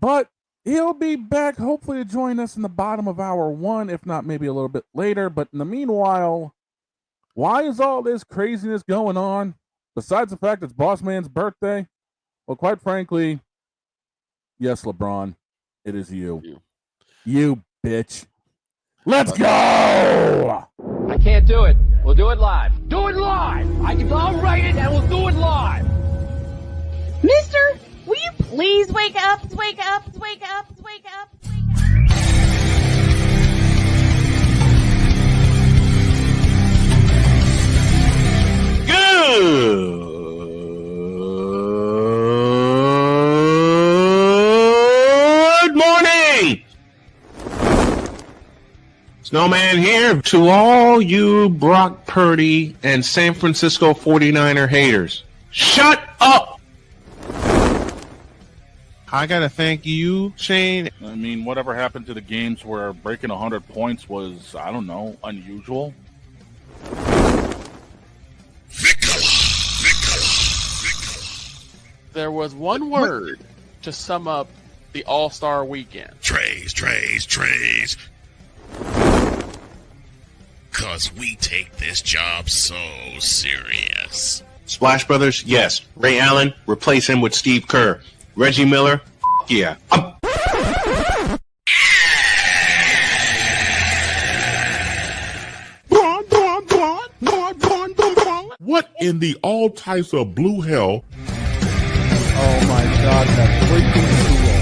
But he'll be back, hopefully, to join us in the bottom of hour 1, if not maybe a little bit later. But in the meanwhile, why is all this craziness going on? Besides the fact it's Boss Man's birthday? Well, quite frankly, yes, LeBron, it is you. You bitch. Let's go! I can't do it. We'll do it live. Do it live! I'll write it and we'll do it live! Mister, will you please wake up, wake up, wake up, wake up, wake up? Good morning! Snowman here to all you Brock Purdy and San Francisco 49er haters. Shut up! I gotta thank you, Shane. I mean, whatever happened to the games where breaking 100 points was, I don't know, unusual? There was one word to sum up the All-Star weekend. Trays. Cause we take this job so serious. Splash Brothers, yes. Ray Allen, replace him with Steve Kerr. Reggie Miller, yeah. What in the all types of blue hell? Oh my god, that freaking seal.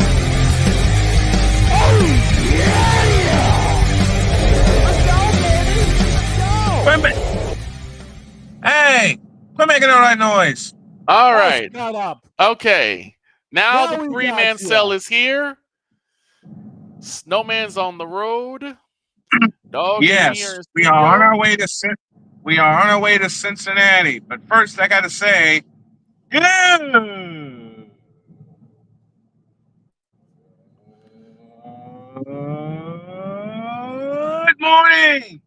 Oh, yeah! Quit Hey! Quit making all that noise. All right. Shut up. Okay. Now Now the we three-man got you. cell is here. Snowman's on the road. Dog Yes, here in we are on studio. our way to Cincinnati. But first, I gotta say, good morning.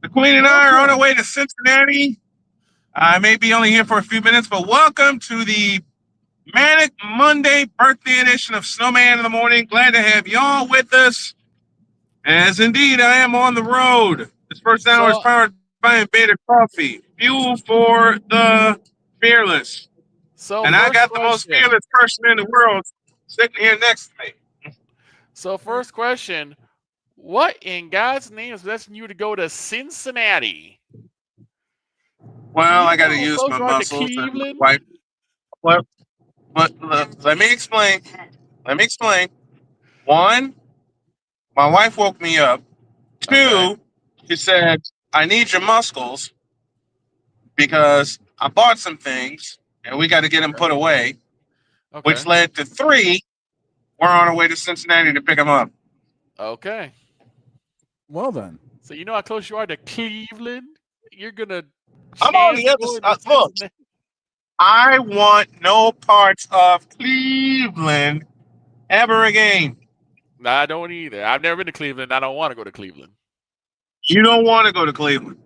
The Queen and I are on our way to Cincinnati. I may be only here for a few minutes, but welcome to the Manic Monday birthday edition of Snowman in the Morning. Glad to have y'all with us. As indeed, I am on the road. This first hour is powered by Invader Coffee. Fuel for the fearless. And I got the most fearless person in the world sitting here next to me. So first question, what in God's name is possessing you to go to Cincinnati? Well, I got to use my muscles. Let me explain. One, my wife woke me up. Two, she said, I need your muscles because I bought some things and we got to get them put away, which led to three. We're on our way to Cincinnati to pick them up. Okay. Well then. So you know how close you are to Cleveland? You're going to... I'm on the other side. Look, I want no parts of Cleveland ever again. Nah, I don't either. I've never been to Cleveland. I don't want to go to Cleveland. You don't want to go to Cleveland.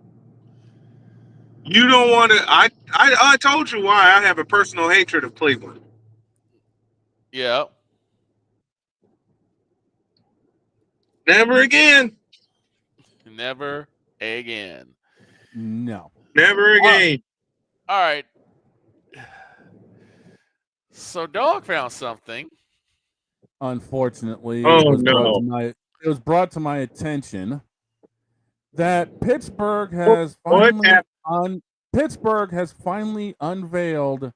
You don't want to. I told you why I have a personal hatred of Cleveland. Yeah. Never again. Never again. No. Never again. All right. So Dog found something. Unfortunately, Oh, it was brought to my attention that Pittsburgh has finally unveiled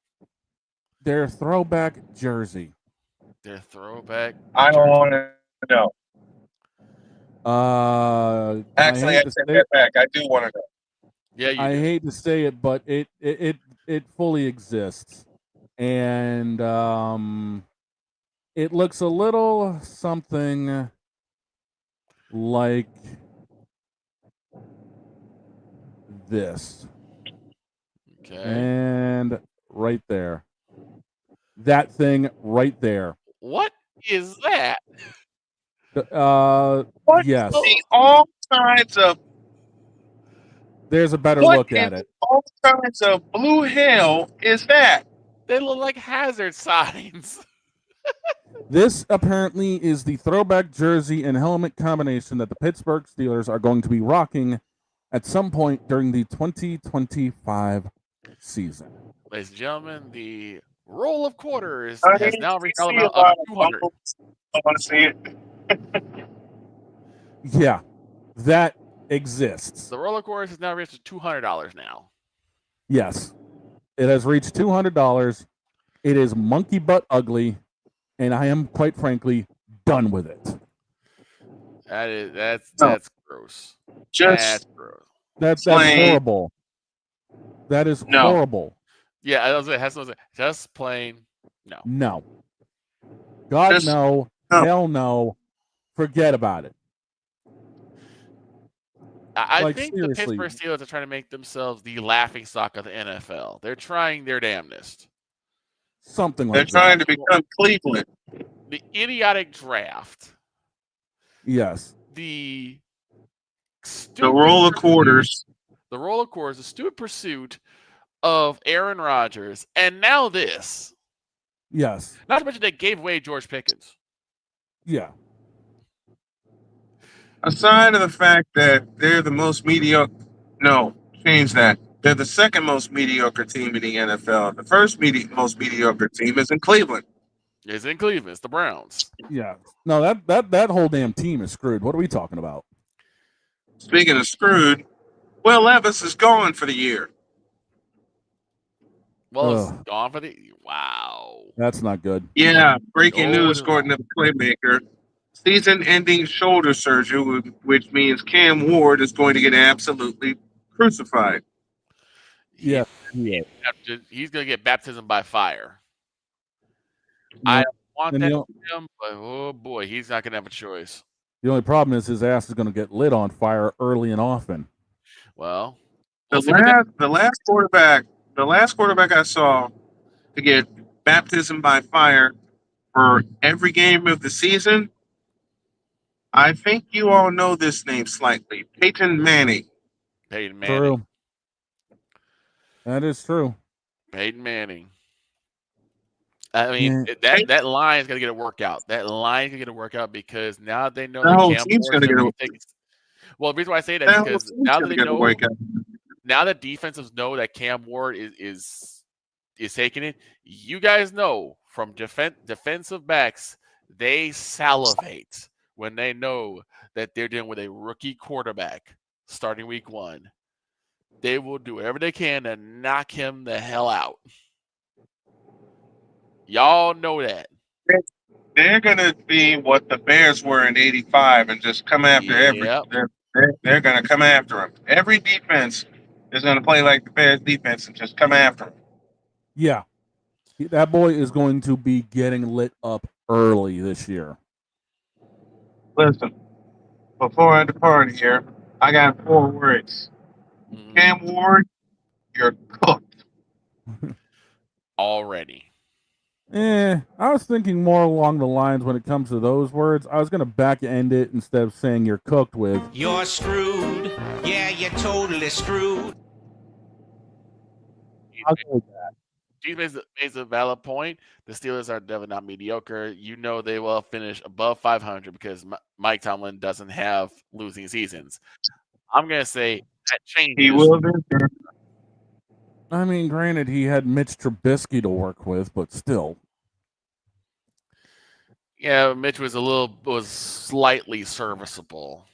their throwback jersey. Their throwback. I don't want to know. Actually, I take that back. I do want to know. Yeah, I hate to say it, but it fully exists, and it looks a little something like this. Okay. And right there. That thing right there. What is that? Yes. All kinds of. There's a better look at it. All kinds of blue hell is that? They look like hazard signs. This apparently is the throwback jersey and helmet combination that the Pittsburgh Steelers are going to be rocking at some point during the 2025 season. Ladies and gentlemen, the roll of quarters I has need now to reached see an a amount of lot of 200. bubbles. I want to see it. Yeah, that exists. The roll of quarters has now reached $200 now. Yes, it has reached $200. It is monkey butt ugly, and I am, quite frankly, done with it. That's gross. Just That's gross. That's plain. horrible. That is No. horrible. Yeah, I was it has to just plain no. No. God, Just- no. no. Hell no. Forget about it. I Like, think seriously. the Pittsburgh Steelers are trying to make themselves the laughing stock of the NFL. They're trying their damnedest. Something They're like trying that. to become Cleveland. The idiotic draft, Yes. the The roll of quarters. the roll of quarters, the stupid pursuit of Aaron Rodgers, and now this. Yes. Not to mention they gave away George Pickens. Yeah. Aside of the fact that they're the most mediocre, no, change that. They're the second most mediocre team in the NFL. The first most mediocre team is in Cleveland. It's in Cleveland. It's the Browns. Yeah. No, that whole damn team is screwed. What are we talking about? Speaking of screwed, Will Levis is gone for the year. Well, Ugh. it's gone for the wow. That's not good. Yeah, breaking No, news it is according to the Playmaker. Season-ending shoulder surgery, which means Cam Ward is going to get absolutely crucified. Yeah. He's going to get baptism by fire. No, I don't want and that the, for him, but oh boy, he's not going to have a choice. the only problem is his ass is going to get lit on fire early and often. Well, The last quarterback I saw to get baptism by fire for every game of the season. I think you all know this name slightly. Peyton Manning. Peyton Manning. True. That is true. Peyton Manning. I mean, that line is going to get a workout. That line is going to get a workout because now they know The whole that Cam team's Ward's gonna going get to be well, the reason why I say that The is whole because team's now that gonna they get a know, workout. now that defensives know that Cam Ward is taking it, you guys know from defensive backs, they salivate when they know that they're dealing with a rookie quarterback starting week 1. They will do whatever they can to knock him the hell out. Y'all know that. They're gonna be what the Bears were in '85 and just come after Yep. They're gonna come after them. Every defense is gonna play like the Bears defense and just come after them. Yeah. That boy is going to be getting lit up early this year. Listen, before I depart here, I got 4 words. Mhm. Cam Ward, you're cooked. Already. I was thinking more along the lines when it comes to those words. I was going to back end it instead of saying you're cooked with. You're screwed. Yeah, you're totally screwed. I'll go with that. Steve makes a valid point. The Steelers are definitely not mediocre. You know they will finish above 500 because Mike Tomlin doesn't have losing seasons. I'm going to say that changes. He will this year. I mean, granted, he had Mitch Trubisky to work with, but still. Yeah, Mitch was slightly serviceable,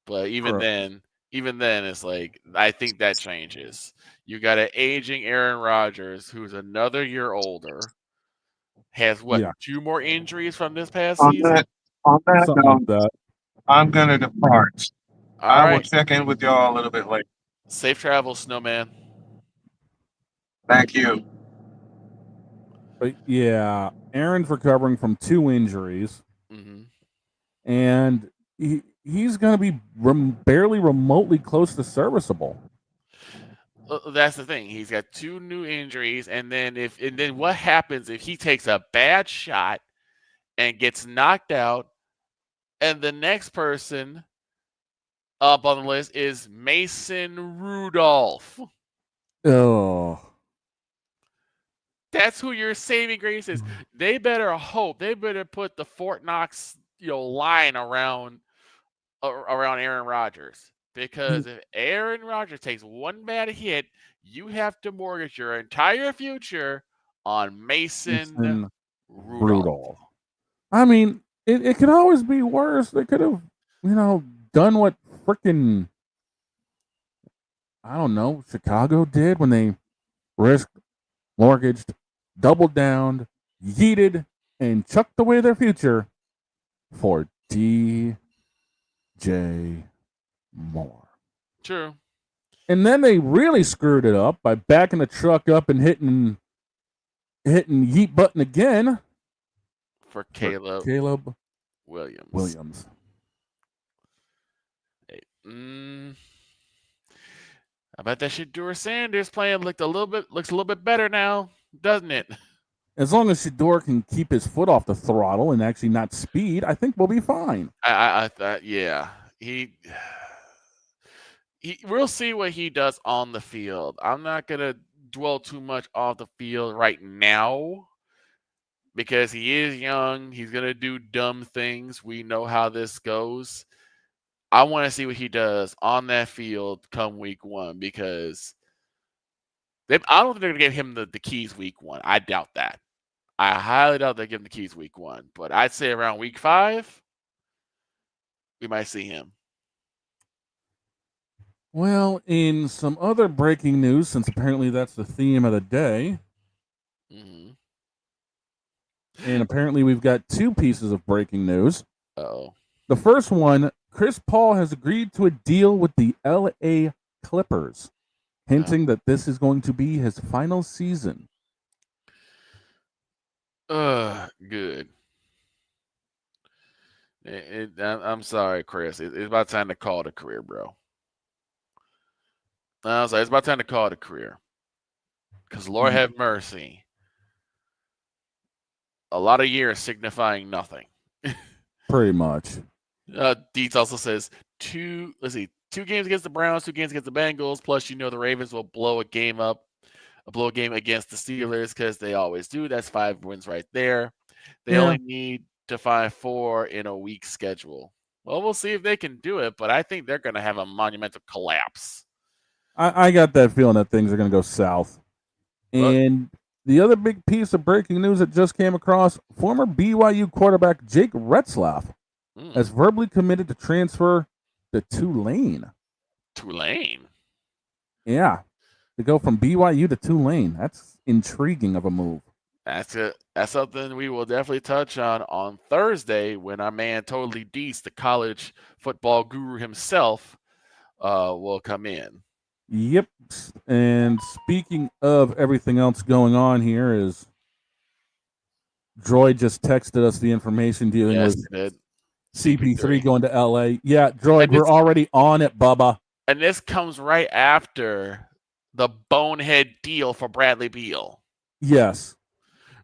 but even then, it's like I think that changes. You got an aging Aaron Rodgers, who's another year older, has 2 more injuries from this past season. On that Something note, like that. I'm gonna depart. All I will right, check in with y'all a little bit later. safe travels, Snowman. Thank you. But yeah, Aaron's recovering from 2 injuries, Mm-hmm. and he's going to be barely remotely close to serviceable. That's the thing. He's got 2 new injuries, and then what happens if he takes a bad shot and gets knocked out, and the next person up on the list is Mason Rudolph. Oh, That's who your saving grace is. They better hope. They better put the Fort Knox, line around Aaron Rodgers, because if Aaron Rodgers takes one bad hit, you have to mortgage your entire future on Mason Rudolph. I mean, it could always be worse. They could have, done what freaking, I don't know, Chicago did when they risked, mortgaged, doubled down, yeeted, and chucked away their future for DJ Moore. True. And then they really screwed it up by backing the truck up and hitting yeet button again for Caleb Williams. Hey, I bet that Shedeur Sanders playing looks a little bit better now, doesn't it? As long as Shedeur can keep his foot off the throttle and actually not speed, I think we'll be fine. I thought, yeah, we'll see what he does on the field. I'm not gonna dwell too much off the field right now because he is young. He's gonna do dumb things. We know how this goes. I want to see what he does on that field come week 1 because I don't think they're gonna give him the keys week 1. I doubt that. I highly doubt they give him the keys week 1. But I'd say around week 5, we might see him. Well, in some other breaking news, since apparently that's the theme of the day, and apparently we've got 2 pieces of breaking news. Uh-oh. The first one, Chris Paul has agreed to a deal with the LA Clippers, hinting that this is going to be his final season. Good. I'm sorry, Chris. It's about time to call it a career, bro. I was like, it's about time to call it a career. Because Lord have mercy. A lot of years signifying nothing. Pretty much. Dietz also says 2 games against the Browns, 2 games against the Bengals, plus the Ravens will blow a game against the Steelers because they always do. That's 5 wins right there. They only need to find 4 in a week schedule. Well, we'll see if they can do it, but I think they're going to have a monumental collapse. I got that feeling that things are going to go south. And the other big piece of breaking news that just came across, former BYU quarterback Jake Retzlaff has verbally committed to transfer to Tulane. Tulane? Yeah. To go from BYU to Tulane. That's intriguing of a move. That's something we will definitely touch on Thursday when our man Totally Deese, the college football guru himself, will come in. Yep. And speaking of everything else going on here is Droid just texted us the information dealing with CP3 going to LA. Yeah, Droid, we're already on it, Bubba. And this comes right after the bonehead deal for Bradley Beal. Yes.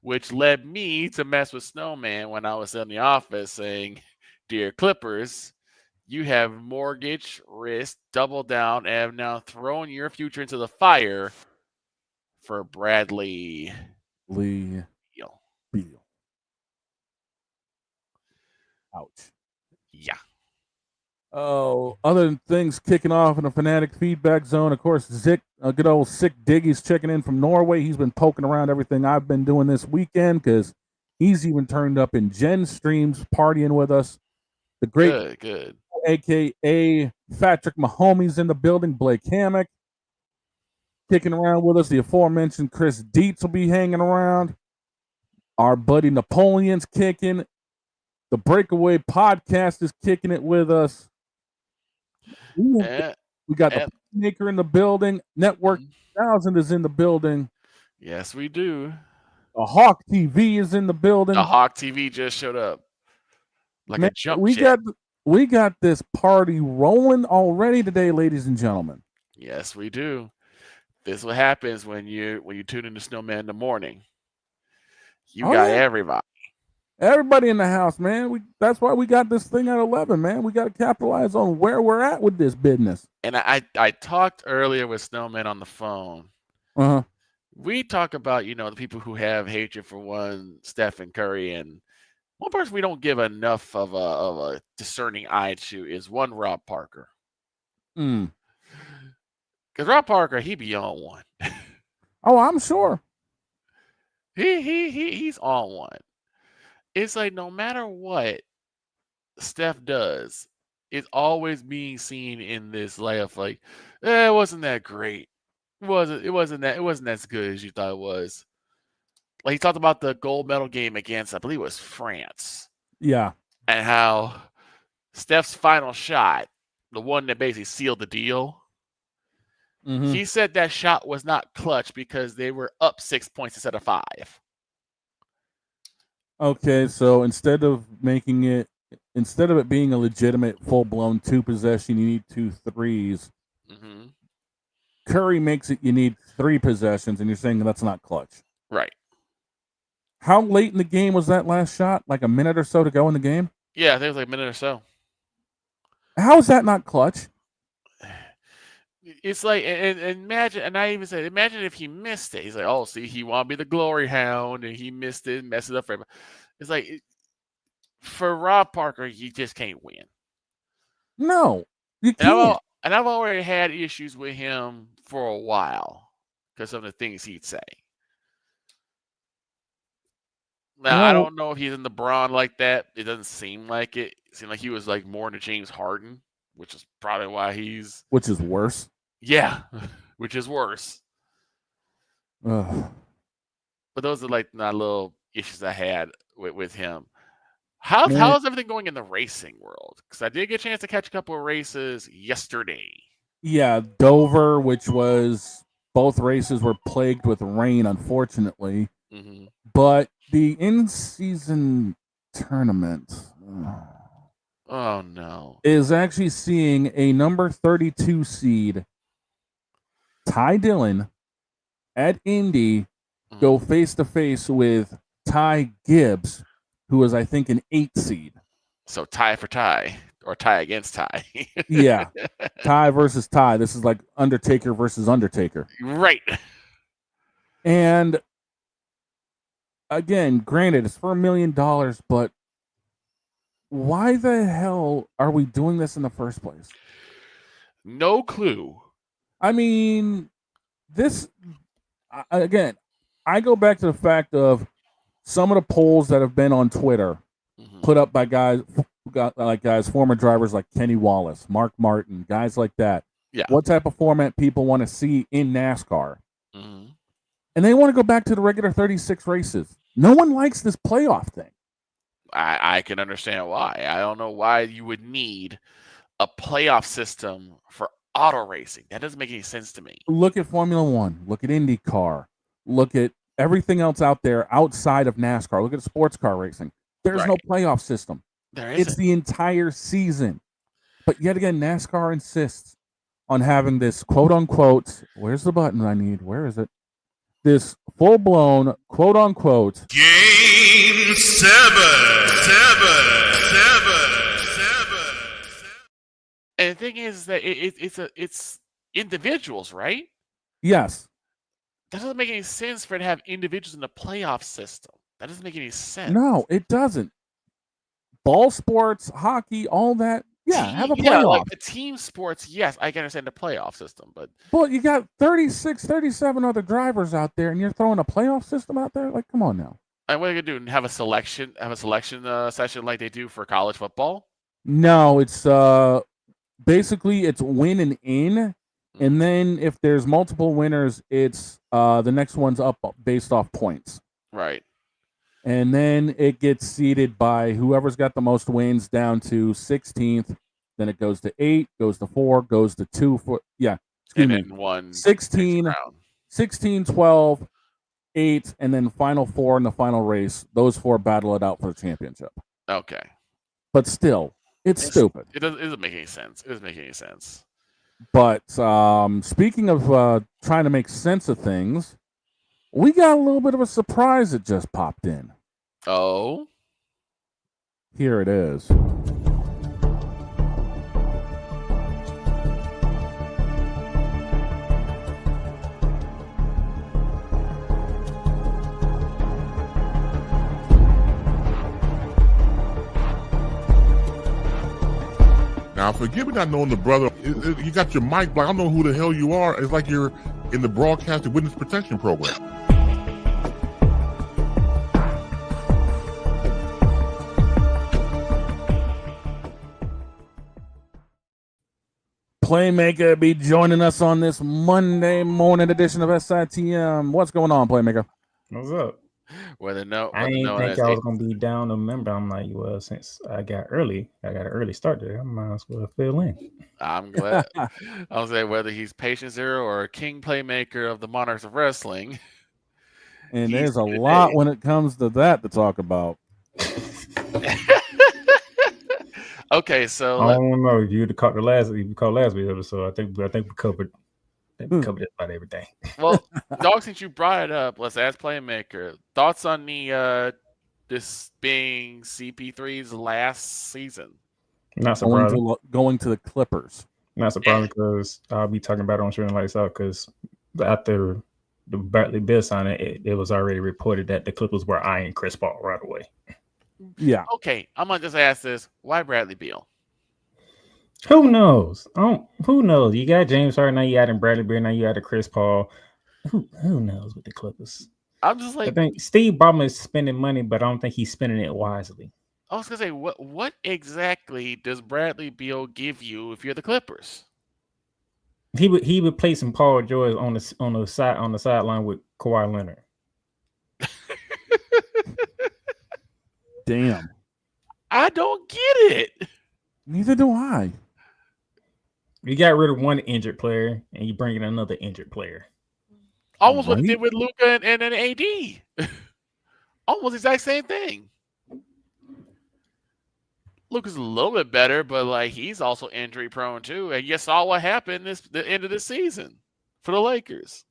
Which led me to mess with Snowman when I was in the office saying, "Dear Clippers, you have mortgage, risk, double down, and have now thrown your future into the fire for Bradley Beal." Ouch. Yeah. Oh, other things kicking off in the Fanatic feedback zone. Of course, Zick, good old Sick Diggy's checking in from Norway. He's been poking around everything I've been doing this weekend because he's even turned up in Jen's streams partying with us. The great, good. A.K.A. Patrick Mahomes in the building. Blake Hammock kicking around with us. The aforementioned Chris Dietz will be hanging around. Our buddy Napoleon's kicking. The Breakaway Podcast is kicking it with us. We got the Maker in the building. Network 1000 is in the building. Yes, we do. The Hawk TV is in the building. The Hawk TV just showed up. Like a jump jet. We got this party rolling already today, ladies and gentlemen. Yes, we do. This is what happens when you tune into Snowman in the morning. You got everybody. Everybody in the house, man. That's why we got this thing at 11, man. We got to capitalize on where we're at with this business. And I talked earlier with Snowman on the phone. Uh-huh. we talk about, the people who have hatred for one Stephen Curry, and one person we don't give enough of a discerning eye to is one Rob Parker. Mm. Because Rob Parker, he be on one. Oh, I'm sure. He's on one. It's like no matter what Steph does, it's always being seen in this layoff. Like, it wasn't that great. It wasn't as good as you thought it was. Like he talked about the gold medal game against, I believe it was France. Yeah. And how Steph's final shot, the one that basically sealed the deal, he said that shot was not clutch because they were up 6 points instead of 5. Okay, so instead of it being a legitimate full-blown 2 possession, you need 2 threes. Mm-hmm. Curry makes it you need 3 possessions, and you're saying that's not clutch. Right. How late in the game was that last shot? Like a minute or so to go in the game? Yeah, I think it was like a minute or so. How is that not clutch? It's like, and imagine, and I even said, imagine if he missed it. He's like, oh, see, he wanted to be the glory hound, and he missed it, messed it up for everybody. It's like, for Rob Parker, you just can't win. No, you can't. And I've already had issues with him for a while because of the things he'd say. Now, I don't know if he's in the Braun like that. It doesn't seem like it. It seemed like he was like more into James Harden, which is probably why he's... Which is worse. Yeah, which is worse. Ugh. But those are like my little issues I had with him. How is everything going in the racing world? Because I did get a chance to catch a couple of races yesterday. Yeah, Dover, which was... Both races were plagued with rain, unfortunately. Mm-hmm. But the in-season tournament... Oh, no. Is actually seeing a number 32 seed, Ty Dillon, at Indy, go face-to-face with Ty Gibbs, who is, I think, an 8 seed. So tie for tie, or tie against tie. Yeah. Ty versus Ty. This is like Undertaker versus Undertaker. Right. And, again, granted, it's for $1 million, but why the hell are we doing this in the first place? No clue. I mean, this, again, I go back to the fact of some of the polls that have been on Twitter put up by guys, former drivers like Kenny Wallace, Mark Martin, guys like that. Yeah. What type of format people want to see in NASCAR. Mm-hmm. And they want to go back to the regular 36 races. No one likes this playoff thing. I can understand why. I don't know why you would need a playoff system for auto racing. That doesn't make any sense to me. Look at Formula One. Look at IndyCar. Look at everything else out there outside of NASCAR. Look at sports car racing. There's no playoff system. There isn't. It's the entire season. But yet again, NASCAR insists on having this quote-unquote, where's the button I need? Where is it? This full-blown quote-unquote Game 7. And the thing is that it's individuals, right? Yes. That doesn't make any sense for it to have individuals in the playoff system. That doesn't make any sense. No, it doesn't. Ball sports, hockey, all that. Yeah, have a playoff. Yeah, like the team sports, yes, I can understand the playoff system, but you got 36, 37 other drivers out there, and you're throwing a playoff system out there? Like, come on now. And what are you gonna do? Have a selection session like they do for college football? No, it's basically it's win and in, and then if there's multiple winners, it's the next one's up based off points. Right. And then it gets seeded by whoever's got the most wins down to 16th. Then it goes to 8, goes to 4, goes to 2. Excuse me. 16, 12, 8, and then final 4 in the final race. Those 4 battle it out for the championship. Okay. But still, it's stupid. It doesn't make any sense. It doesn't make any sense. But speaking of trying to make sense of things, we got a little bit of a surprise that just popped in. Oh? Here it is. Now, forgive me not knowing the brother. You got your mic, but I don't know who the hell you are. It's like you're in the broadcasting witness protection program. Playmaker be joining us on this Monday morning edition of SITM. What's going on, Playmaker? What's up? I didn't think I was gonna be down to member. I'm like, well, since I got an early start there, I might as well fill in. I'm glad. I'll say whether he's Patient Zero or King Playmaker of the Monarchs of Wrestling. And there's a lot when it comes to that to talk about. Okay, so I don't know if you caught last week's episode. I think we covered just about everything. Well, dog, since you brought it up, let's ask Playmaker thoughts on the this being CP3's last season. Not surprising. Going to the Clippers. Not surprising because I'll be talking about it on Shooting Lights Out because after the Bradley Beal signing, it was already reported that the Clippers were eyeing Chris Paul right away. Yeah. Okay, I'm gonna just ask this: why Bradley Beal? Who knows? Who knows? You got James Harden, now you adding Bradley Beal, now you added Chris Paul. Who knows with the Clippers? I'm just like, I think Steve Ballmer is spending money, but I don't think he's spending it wisely. I was gonna say, what exactly does Bradley Beal give you if you're the Clippers? He would play some Paul George on the sideline with Kawhi Leonard. Damn. I don't get it. Neither do I. You got rid of one injured player and you bring in another injured player. Almost what he did with Luka and an AD. Almost the exact same thing. Luka's a little bit better, but like he's also injury prone too. And you saw what happened the end of the season for the Lakers.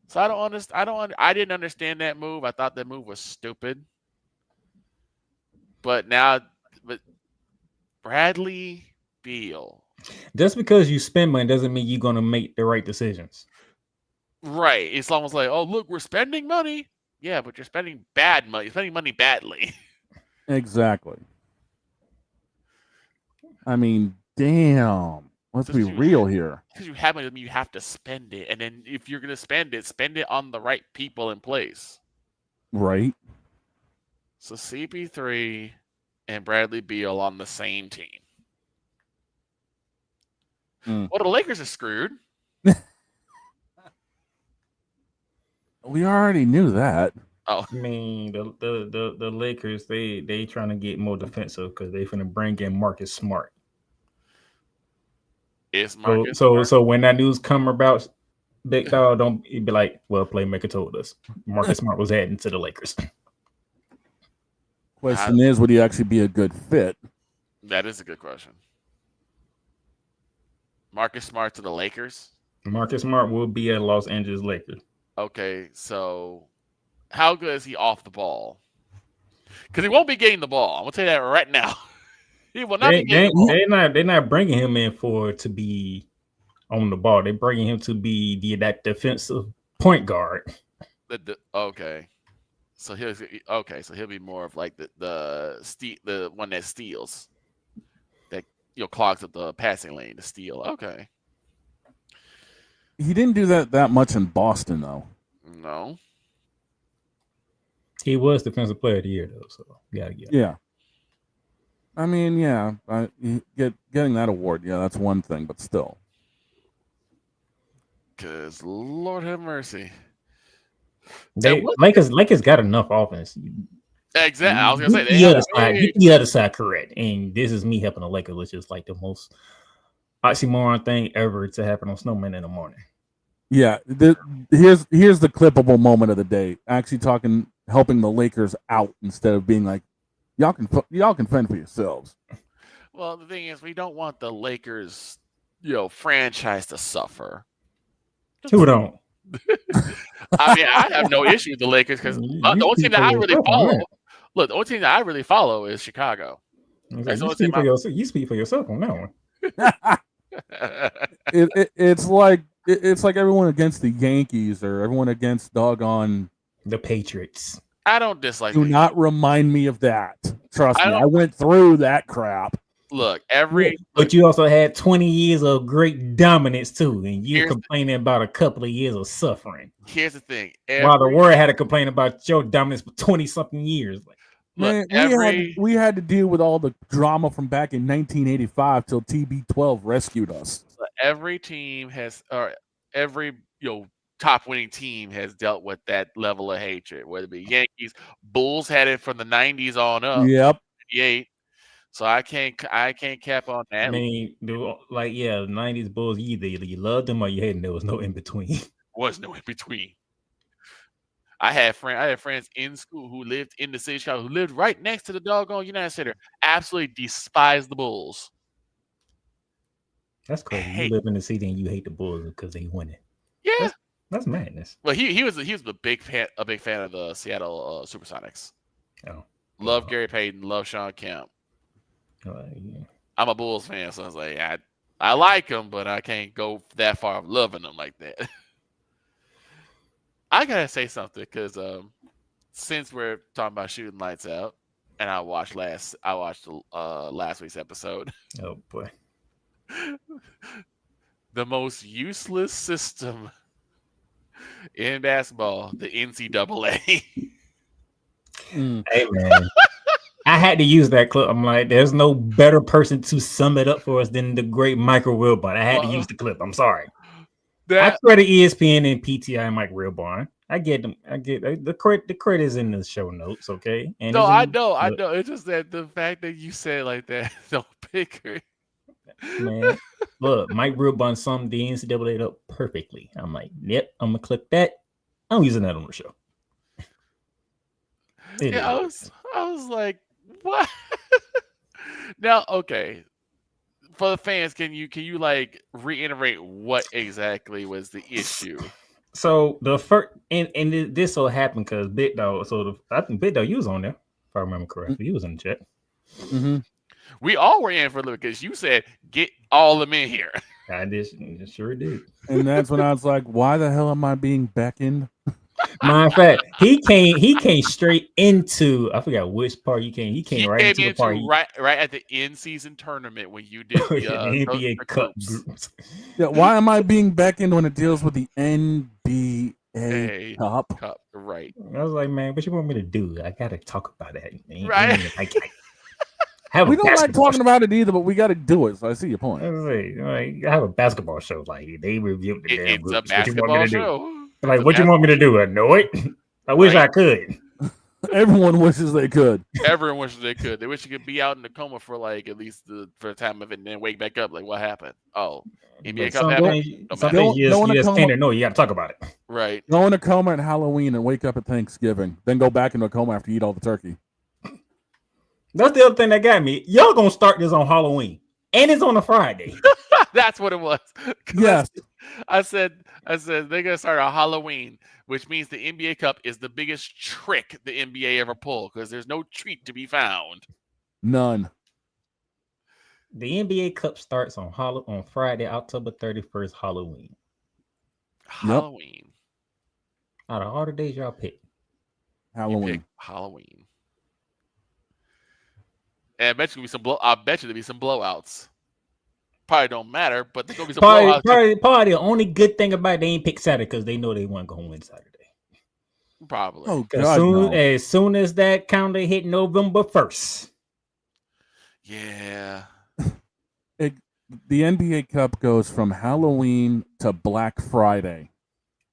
So I don't understand. I didn't understand that move. I thought that move was stupid. But Bradley Beal. Just because you spend money doesn't mean you're going to make the right decisions. Right. It's almost like, oh, look, we're spending money. Yeah, but you're spending bad money. You're spending money badly. Exactly. I mean, damn. Let's be real here. Because you have money, you have to spend it. And then if you're going to spend it on the right people in place. Right. So CP3 and Bradley Beal on the same team. Well, the Lakers are screwed. We already knew that. Oh, I mean, the Lakers they trying to get more defensive because they finna bring in Marcus Smart. It's Marcus Smart. So when that news come about, Big Dog, don't be like, well, Playmaker told us Marcus Smart was adding to the Lakers. Question is, would he actually be a good fit? That is a good question. Marcus Smart to the Lakers? Marcus Smart will be a Los Angeles Lakers. Okay, so how good is he off the ball? Because he won't be getting the ball. I'm going to tell you that right now. He will not be getting the ball. They're not bringing him in to be on the ball. They're bringing him to be that defensive point guard. Okay. So he'll be more of like the one that steals, that clogs up the passing lane to steal. Okay. He didn't do that much in Boston though. No. He was Defensive Player of the Year though, so you gotta get. Yeah. I mean, yeah, getting that award, yeah, that's one thing, but still. Because Lord have mercy. Lakers got enough offense. Exactly. I was gonna say get the other side correct. And this is me helping the Lakers, which is like the most oxymoron thing ever to happen on Snowman in the morning. Yeah, here's the clippable moment of the day. Actually helping the Lakers out instead of being like, y'all can fend for yourselves. Well, the thing is, we don't want the Lakers, franchise to suffer. Who don't? I mean, I have no issue with the Lakers because the only team that I really follow. Look, the only team that I really follow is Chicago. You speak for yourself on that one. It's like everyone against the Yankees or everyone against doggone the Patriots. I don't dislike. Do not remind me of that. Trust me, I went through that crap. look, every but you also had 20 years of great dominance too, and you're Here's- complaining about a couple of years of suffering. here's the thing. While the world had to complain about your dominance for 20-something years. Like, Look, Man, we had to deal with all the drama from back in 1985 till TB12 rescued us. every team has, or every top winning team has dealt with that level of hatred. Whether it be Yankees, Bulls had it from the 90s on up. Yep. 98. So I can't cap on that. I mean, the 90s Bulls, either you loved them or you hated them. There was no in between. Was no in between. I had friends in school who lived in the city, Chicago, who lived right next to the doggone United Center. Absolutely despised the Bulls. That's crazy. You live in the city and you hate the Bulls because they winning. Yeah, that's madness. Well, he was a big fan of the Seattle Supersonics. Oh, love Gary Payton, love Sean Kemp. Yeah. I'm a Bulls fan, so I was like, I like them, but I can't go that far of loving them like that. I gotta say something because since we're talking about shooting lights out, and I watched last week's episode. Oh boy, the most useless system in basketball, the NCAA. Hey man, I had to use that clip. I'm like, there's no better person to sum it up for us than the great Michael Wilbon. I had to use the clip. I'm sorry. I credit ESPN and PTI Mike Wilbon. I get them. I get the credit is in the show notes. Okay. And no, I know. It's just that the fact that you said it like that, don't pick her. Man, look, Mike Wilbon summed the NCAA up perfectly. I'm like, yep, I'm gonna clip that. I'm using that on the show. I was like, what? Now, okay. For the fans, can you like reiterate what exactly was the issue? So the first and this so happened because Big Dog. I think Big Dog, you was on there, if I remember correctly. You was in the chat. Mm-hmm. We all were in for a little because you said get all of them in here. I did, sure did. And that's when I was like, why the hell am I being beckoned? Matter of fact, he came straight into, I forgot which part he came. He came right into the part. Right at the in-season tournament when you did the NBA Cup groups. Yeah, why am I being beckoned when it deals with the NBA Cup? Right. I was like, man, what you want me to do? I gotta talk about that. Right. We don't like talking about it either, but we got to do it. So I see your point. I have a basketball show. Like they reviewed the damn groups. It's a basketball show. Like, what you want me to do? I know it. I wish I could. Everyone wishes they could. Everyone wishes they could. They wish you could be out in the coma for like at least for the time of it, and then wake back up. Like, what happened? Oh, NBA Cup happened. Something you just no, you got to talk about it. Right. Go in a coma at Halloween and wake up at Thanksgiving, then go back into a coma after you eat all the turkey. That's the other thing that got me. Y'all gonna start this on Halloween, and it's on a Friday. That's what it was. Yes. I said they're gonna start on Halloween, which means the NBA Cup is the biggest trick the NBA ever pulled because there's no treat to be found. None. The NBA Cup starts on Friday, October 31st, Halloween. Halloween. Out of all the days y'all pick, Halloween. Halloween. And I bet you there'll be some blowouts. Probably don't matter, but there's gonna be some blowouts. Probably the only good thing about it, they ain't pick Saturday because they know they weren't gonna win Saturday. Probably. Oh God, as soon as that calendar hit November 1st. Yeah. The NBA Cup goes from Halloween to Black Friday.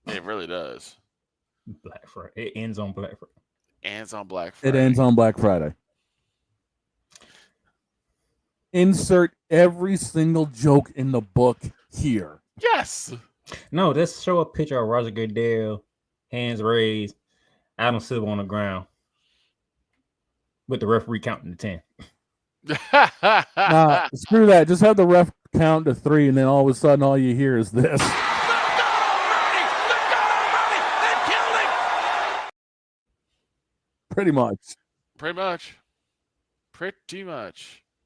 It really does. Black Friday. It ends on Black Friday. It ends on Black Friday. Insert every single joke in the book here. Yes. No, let's show a picture of Roger Goodell, hands raised, Adam Silver on the ground, with the referee counting to 10. Nah, screw that. Just have the ref count to 3, and then all of a sudden, all you hear is this. Pretty much.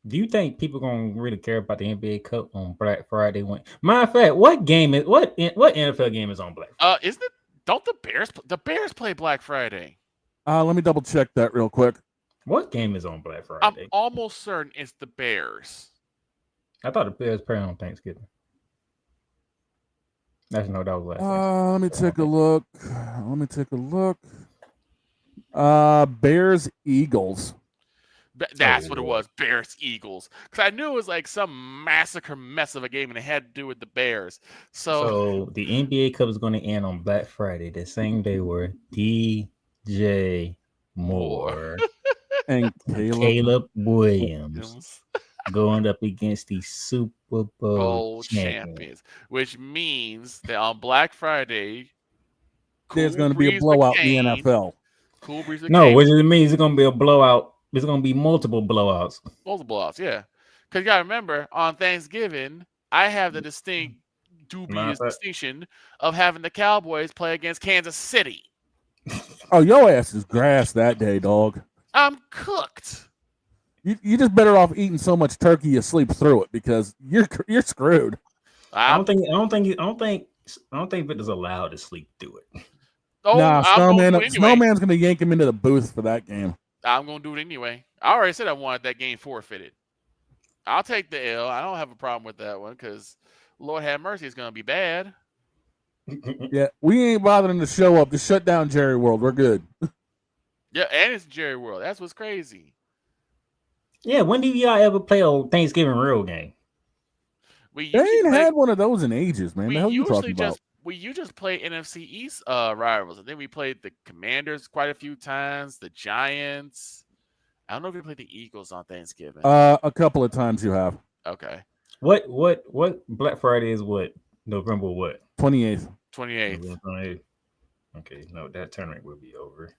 Do you think people gonna really care about the NBA Cup on Black Friday? Matter of fact, what NFL game is on Black Friday? Isn't it? Don't the Bears play Black Friday? Let me double check that real quick. What game is on Black Friday? I'm almost certain it's the Bears. I thought the Bears played on Thanksgiving. That's no, that was last. Let me take a look. Bears Eagles. That's what it was. Bears Eagles. Because I knew it was like some massacre mess of a game, and it had to do with the Bears. So the NBA Cup is going to end on Black Friday, the same day where DJ Moore and Caleb Williams going up against the Super Bowl champions, which means that on Black Friday, there's going to be a blowout in the NFL. Cool Breeze no, which means it's going to be a blowout. There's going to be multiple blowouts. Multiple blowouts, yeah. Because you got to remember, on Thanksgiving, I have the dubious distinction of having the Cowboys play against Kansas City. Oh, your ass is grass that day, dog. I'm cooked. You just better off eating so much turkey you sleep through it because you're screwed. I don't think Victor's allowed to sleep through it. Oh, nah, Snowman's gonna yank him into the booth for that game. I'm gonna do it anyway. I already said I wanted that game forfeited. I'll take the L. I don't have a problem with that one because Lord have mercy, it's gonna be bad. Yeah, we ain't bothering to show up. Just shut down Jerry World. We're good. Yeah, and it's Jerry World. That's what's crazy. Yeah, when do y'all ever play a Thanksgiving real game? They ain't had one of those in ages, man. The hell you talking about? You just play NFC East rivals, and then we played the Commanders quite a few times, the Giants. I don't know if we played the Eagles on Thanksgiving. A couple of times you have. Okay. What Black Friday is what? November what? 28th. 28th. Okay, no, that tournament will be over.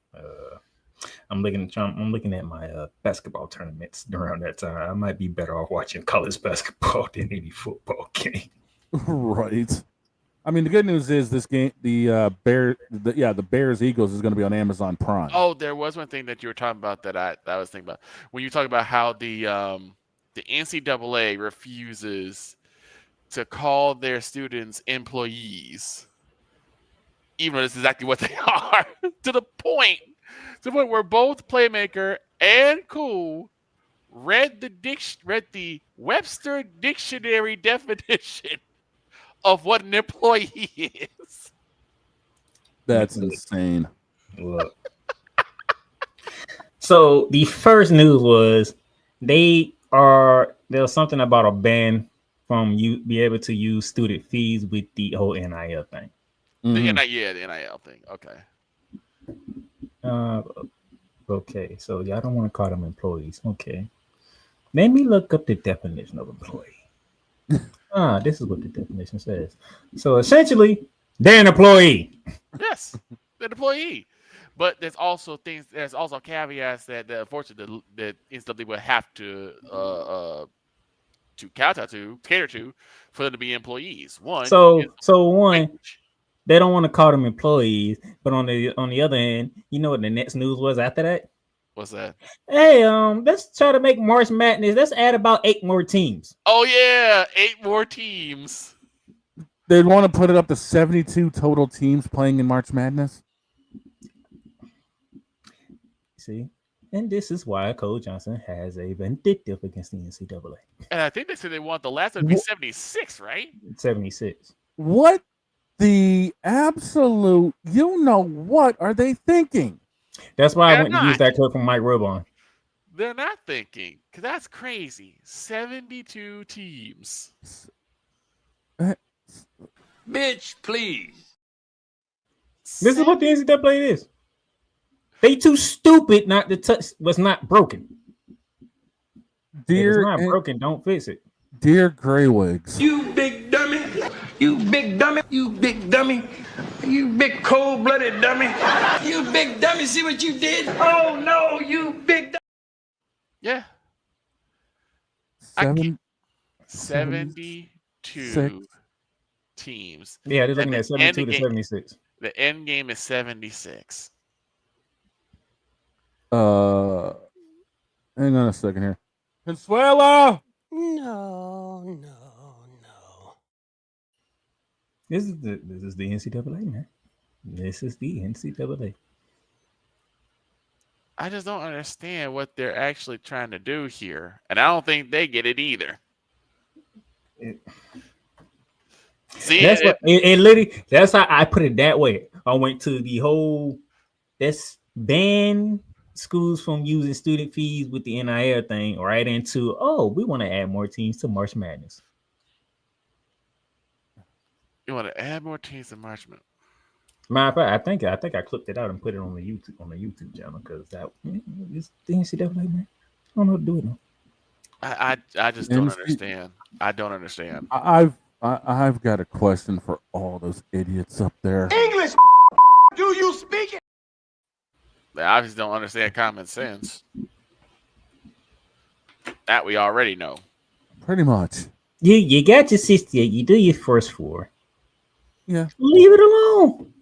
I'm looking at my basketball tournaments around that time. I might be better off watching college basketball than any football game. Right. I mean, the good news is this game, the Bears Eagles is going to be on Amazon Prime. Oh, there was one thing that you were talking about that I was thinking about when you talk about how the NCAA refuses to call their students employees, even though this is exactly what they are, to the point where both Playmaker and Cool read the Webster Dictionary definition of what an employee is. That's insane. Look. So the first news was there was something about a ban from you be able to use student fees with the whole NIL thing. The NIL thing. Okay. Okay, so y'all don't want to call them employees. Okay. Let me look up the definition of employee. This is what the definition says. So essentially, they're an employee. Yes, they're an employee. But there's also caveats that unfortunately that instantly will have to cater to for them to be employees. One, they don't want to call them employees, but on the other end, you know what the next news was after that? What's that? Hey, let's try to make March Madness. Let's add about 8 more teams. Oh yeah, 8 more teams. They'd want to put it up to 72 total teams playing in March Madness. See, and this is why Cole Johnson has a vindictive against the NCAA. And I think they said they want the last one to be 76, right? 76. What the absolute, what are they thinking? That's why I went to use that clip from Mike Rubon. They're not thinking, because that's crazy. 72 teams. Bitch, please. This is what the NCAA is. They too stupid not to touch what's not broken. If it's not broken, don't fix it. Dear Greywigs. You big dummy. You big dummy. You big dummy. You big cold-blooded dummy. You big dummy. See what you did? Oh, no, you big dummy. Yeah. 72 teams. Yeah, they're looking at 72 to 76. The end game is 76. Hang on a second here. Consuelo! No. This is the NCAA, man. This is the NCAA. I just don't understand what they're actually trying to do here, and I don't think they get it either. See, that's what it literally. That's how I put it that way. I went to the whole that's ban schools from using student fees with the NIL thing, right into we want to add more teams to March Madness. You want to add more teams to March Madness? Matter of fact, I think I clipped it out and put it on the YouTube channel because that this NCAA, man, I don't know what to do with them. I just don't understand. I don't understand. I've got a question for all those idiots up there. English, do you speak it? They obviously don't understand common sense. That we already know. Pretty much. You got your 68. You do your first 4. Yeah. Leave it alone.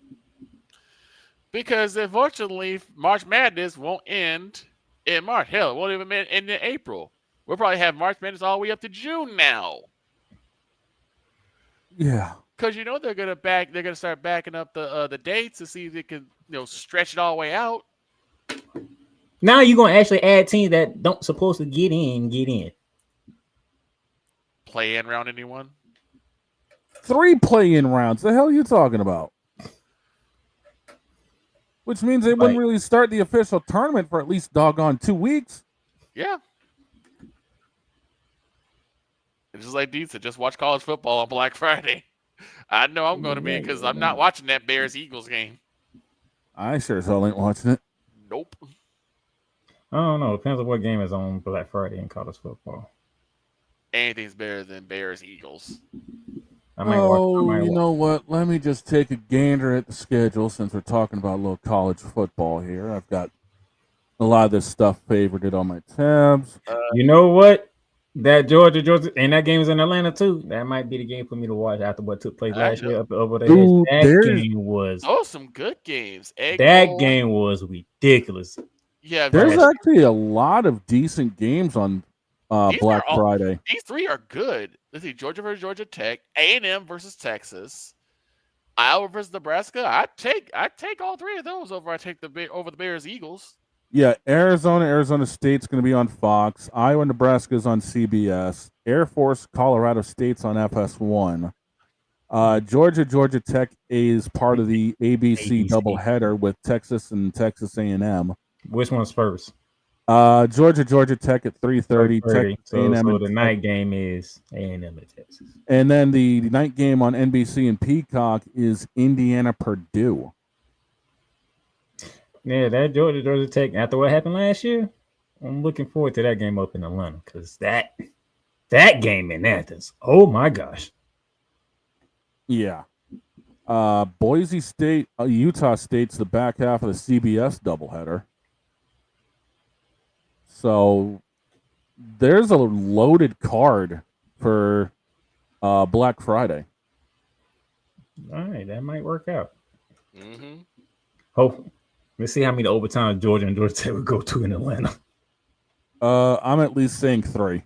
Because unfortunately, March Madness won't end in March. Hell, it won't even end in April. We'll probably have March Madness all the way up to June now. Yeah. Because they're gonna start backing up the dates to see if they can stretch it all the way out. Now you're gonna actually add teams that don't supposed to get in. Play-in round, anyone? 3 play-in rounds. The hell are you talking about? Which means they wouldn't really start the official tournament for at least doggone 2 weeks. Yeah. It's just like Dean said, just watch college football on Black Friday. I know I'm going to be because I'm not watching that Bears-Eagles game. I sure as hell ain't watching it. Nope. I don't know. Depends on what game is on Black Friday in college football. Anything's better than Bears-Eagles. I might watch. You know what? Let me just take a gander at the schedule since we're talking about a little college football here. I've got a lot of this stuff favorited on my tabs. You know what? That Georgia, and that game is in Atlanta too. That might be the game for me to watch after what took place last year up over there. That game was some good games. Game was ridiculous. Yeah, there's actually a lot of decent games on Black Friday. These 3 are good. Let's see: Georgia versus Georgia Tech, A&M versus Texas, Iowa versus Nebraska. I take all 3 of those over the Bears-Eagles. Yeah, Arizona State's going to be on Fox. Iowa, Nebraska's on CBS. Air Force, Colorado State's on FS1. Georgia Tech is part of the ABC doubleheader with Texas and Texas A&M. Which one's first? Georgia Tech at 3:30. Texas A&M. So the night game is A&M at Texas. And then the night game on NBC and Peacock is Indiana Purdue. Yeah, that Georgia Tech, after what happened last year, I'm looking forward to that game up in Atlanta because that game in Athens, oh my gosh. Yeah. Boise State, Utah State's the back half of the CBS doubleheader. So there's a loaded card for Black Friday. All right, that might work out. Mm-hmm. Hope. Let's see how many overtime Georgia and Georgia Tech would go to in Atlanta. I'm at least saying 3.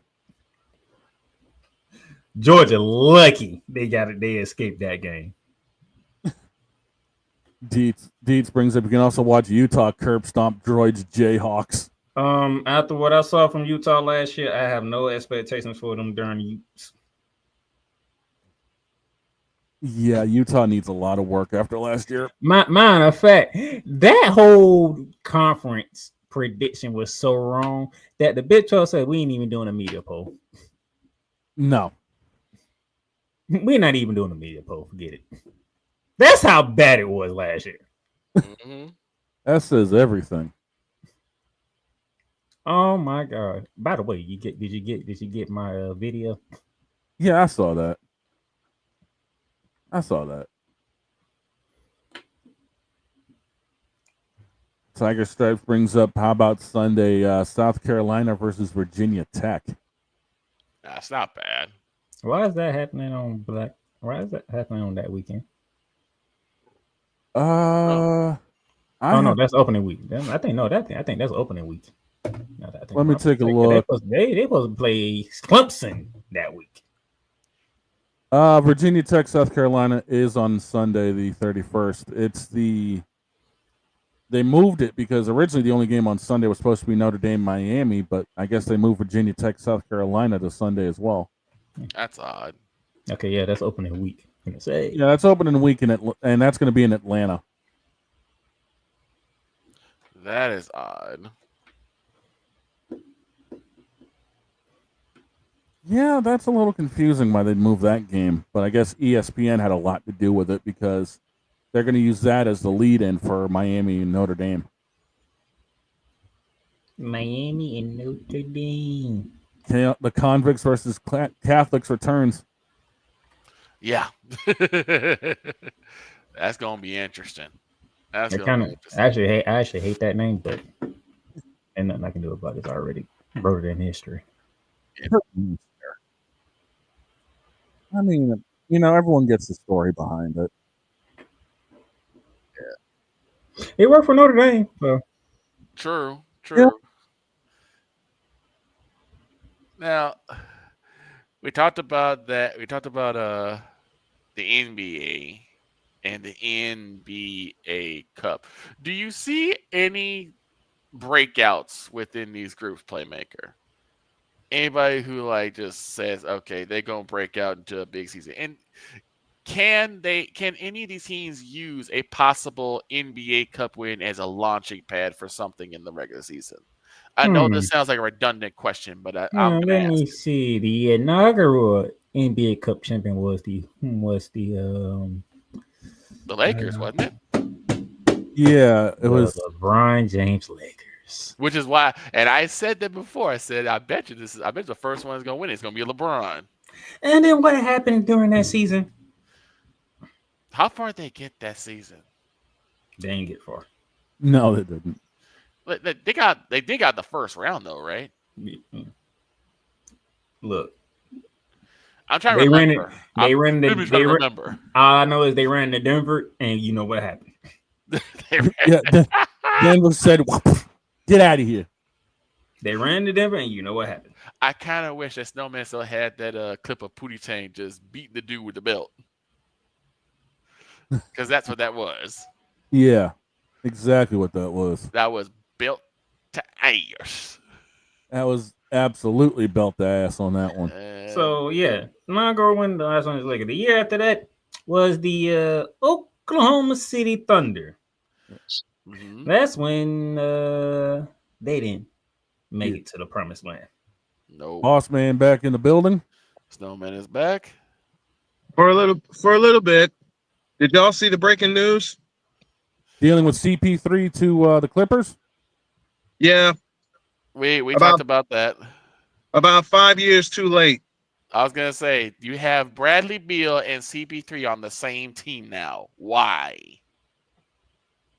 Georgia lucky they escaped that game. Dietz brings up you can also watch Utah curb stomp droids Jayhawks. After what I saw from Utah last year, I have no expectations for them during. Yeah, Utah needs a lot of work after last year. Matter of fact, that whole conference prediction was so wrong that the Big 12 said we ain't even doing a media poll. No. We're not even doing a media poll. Forget it. That's how bad it was last year. Mm-hmm. That says everything. Oh my god! By the way, did you get my video? Yeah, I saw that. Tiger Stripes brings up, how about Sunday, South Carolina versus Virginia Tech? That's not bad. Why is that happening on Why is that happening on that weekend? No, that's opening week. I think that's opening week. Let me take a look. They supposed to play Clemson that week. Virginia Tech, South Carolina is on Sunday, the 31st. It's the they moved it because originally the only game on Sunday was supposed to be Notre Dame Miami, but I guess they moved Virginia Tech South Carolina to Sunday as well. That's odd. Okay, yeah, that's opening week. I'm gonna say. Yeah, that's opening week and that's going to be in Atlanta. That is odd. Yeah, that's a little confusing why they'd move that game, but I guess ESPN had a lot to do with it because they're going to use that as the lead-in for Miami and Notre Dame. Miami and Notre Dame. The convicts versus Catholics returns. Yeah. That's going to be interesting. That's going to be interesting. I actually hate that name, but ain't nothing I can do about it. It's already wrote it in history. Yeah. I mean, everyone gets the story behind it. Yeah. It worked for Notre Dame. So. True. Yeah. Now, we talked about that. We talked about the NBA and the NBA Cup. Do you see any breakouts within these groups, Playmaker? Anybody who just says, okay, they're gonna break out into a big season, and can any of these teams use a possible NBA Cup win as a launching pad for something in the regular season? I know this sounds like a redundant question, but I'm let me see. The inaugural NBA Cup champion was the Lakers, wasn't it? Yeah, it was LeBron James Lakers. Which is why, and I said that before. I said, I bet the first one is going to win. It's going to be LeBron. And then what happened during that season? How far did they get that season? They didn't get far. No, they didn't. They did got the first round though, right? Look, I'm trying to remember. Remember. All I know is they ran to Denver, and you know what happened. Denver said, "Get out of here." They ran to Denver, and you know what happened. I kind of wish that Snowman still had that clip of Pootie Tang just beating the dude with the belt, because that's what that was. Yeah, exactly what that was. That was built to ass. That was absolutely belt to ass on that one. So yeah, my girl won the last one was like the year after that was the Oklahoma City Thunder. Mm-hmm. That's when they didn't make it to the promised land. No. Boss man back in the building. Snowman is back for a little bit. Did y'all see the breaking news? Dealing with CP3 to the Clippers? Yeah. We talked about that. About 5 years too late. I was going to say, you have Bradley Beal and CP3 on the same team now. Why?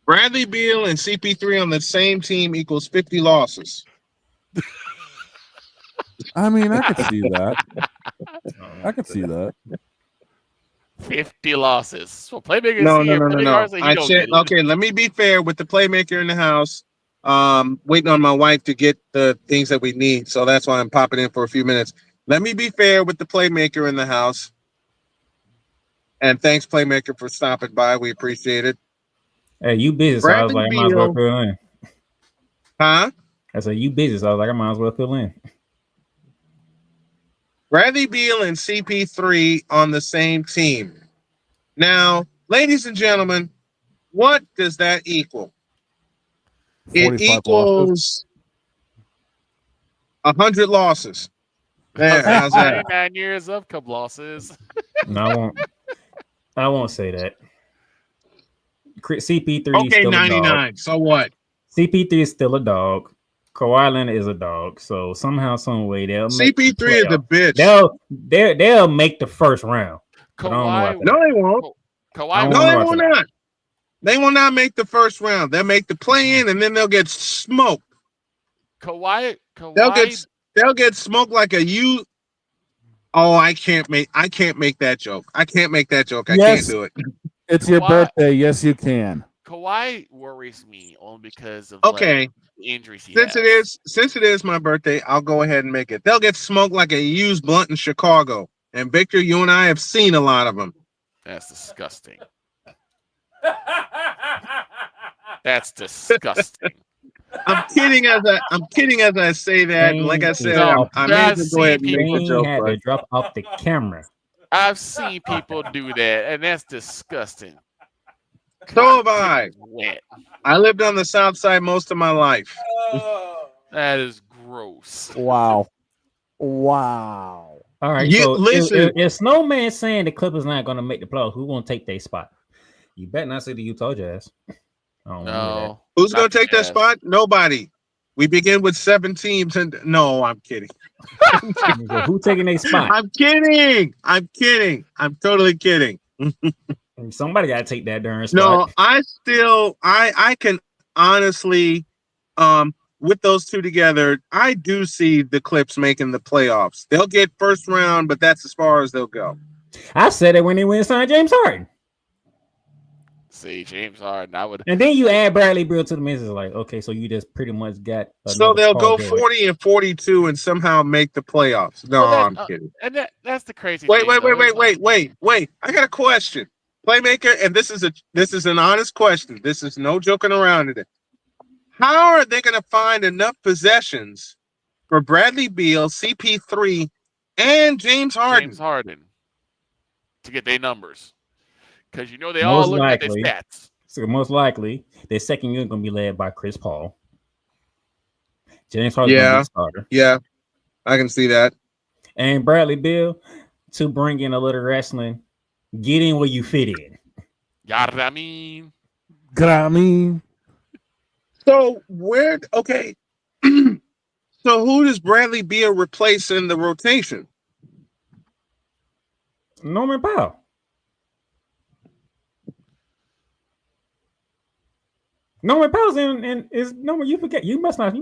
Bradley Beal and CP3 on the same team equals 50 losses. I mean, I could see that. I could see that. 50 losses. So Playmaker. No. Okay, let me be fair with the Playmaker in the house. Waiting on my wife to get the things that we need, so that's why I'm popping in for a few minutes. Let me be fair with the Playmaker in the house. And thanks, Playmaker, for stopping by. We appreciate it. Hey, you busy, so I was like, I might as well fill in. Huh? I said, you busy, so I was like, I might as well fill in. Bradley Beal and CP3 on the same team. Now, ladies and gentlemen, what does that equal? It equals 100 losses. There, how's that? 99 years of cup losses. No, I won't say that. CP3 okay, 99. So what? CP3 is still a dog. Kawhi Leonard is a dog. So somehow, some way, they'll make CP3 is a bitch. They'll make the first round. No, they won't. Kawhi, no, they will not. They will not make the first round. They'll make the play-in, and then they'll get smoked. Kawhi. They'll get smoked like a you. Oh, I can't make that joke. I can't Yes. do it. It's your birthday. Yes, you can. Kawhi worries me only because of the injuries he has. Since it is my birthday, I'll go ahead and make it. They'll get smoked like a used blunt in Chicago. And Victor, you and I have seen a lot of them. That's disgusting. That's disgusting. I'm kidding as I say that. Like I said, I may just go ahead and make the joke. Had to drop off the camera. I've seen people do that, and that's disgusting. So have I. Wet. I lived on the South Side most of my life. That is gross. Wow. Wow. All right. You So listen. if Snowman saying the Clippers not going to make the playoffs, who's going to take their spot? You better not say the Utah Jazz. No. Who's going to take that spot? Nobody. We begin with 7 teams, and no, I'm kidding. Who taking their spot? I'm kidding. I'm totally kidding. Somebody got to take that darn spot. No, I can honestly, with those two together, I do see the Clips making the playoffs. They'll get first round, but that's as far as they'll go. I said it when they went and signed James Harden. See, James Harden, I would. And then you add Bradley Beal to the mix. It's like, okay, so you just pretty much got. So they'll go 40 and 42 and somehow make the playoffs. No, I'm kidding. And that's the crazy. Wait. I got a question, Playmaker, and this is an honest question. This is no joking around in it. How are they going to find enough possessions for Bradley Beal, CP3, and James Harden to get their numbers? Because they all look at their stats. So most likely, their second unit going to be led by Chris Paul. James Harden going to be the starter. Yeah, I can see that. And Bradley Beal to bring in a little wrestling. Get in where you fit in. Grameen. So okay. So who does Bradley Beal replace in the rotation? Norman Powell. Norman Powell's in is Norman. You forget. You must not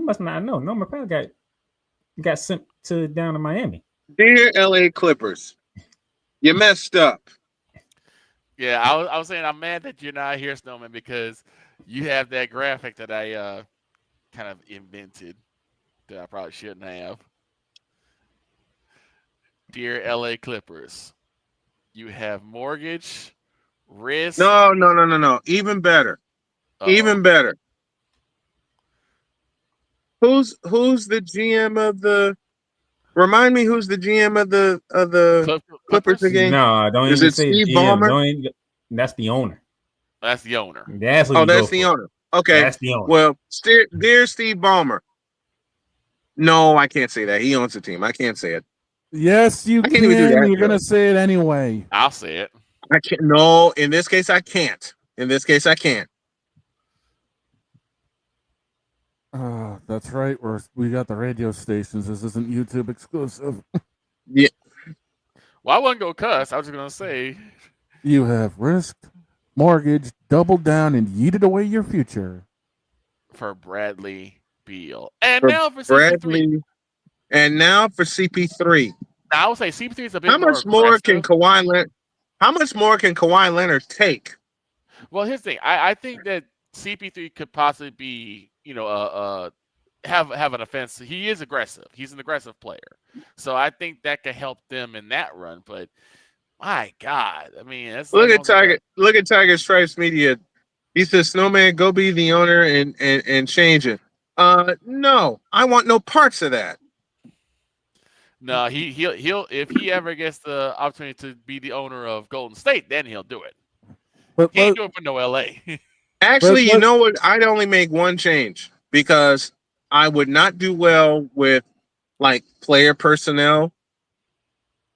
know. Norman Powell got sent down to Miami. Dear LA Clippers, you messed up. Yeah, I was saying I'm mad that you're not here, Snowman, because you have that graphic that I kind of invented that I probably shouldn't have. Dear LA Clippers, you have mortgage, risk. No. Even better. Even better. Who's the GM of the? Remind me, who's the GM of the Clippers again? No, don't Is even it say Steve GM. Ballmer? That's the owner. That's the owner. That's what that's the owner. Okay. That's the owner. Well, dear Steve Ballmer. No, I can't say that. He owns the team. I can't say it. Yes, you can. Even do that, You're gonna say it anyway. I'll say it. I can't. No, in this case, I can't. That's right. We got the radio stations. This isn't YouTube exclusive. Yeah. Well, I wasn't gonna cuss. I was just gonna say you have risked, mortgage, doubled down, and yeeted away your future for Bradley Beal, and now for CP3. And now for CP3. Now I would say CP3 is a bit. How much more can Kawhi Leonard take? Well, here's the thing. I think that CP3 could possibly be, have an offense. He is aggressive. He's an aggressive player. So I think that could help them in that run. But my God, I mean, look at Tiger Stripes Media. He says, "Snowman, go be the owner and change it." No, I want no parts of that. No, he'll if he ever gets the opportunity to be the owner of Golden State, then he'll do it. He ain't doing it for no LA. Actually, you know what? I'd only make one change because I would not do well with like player personnel.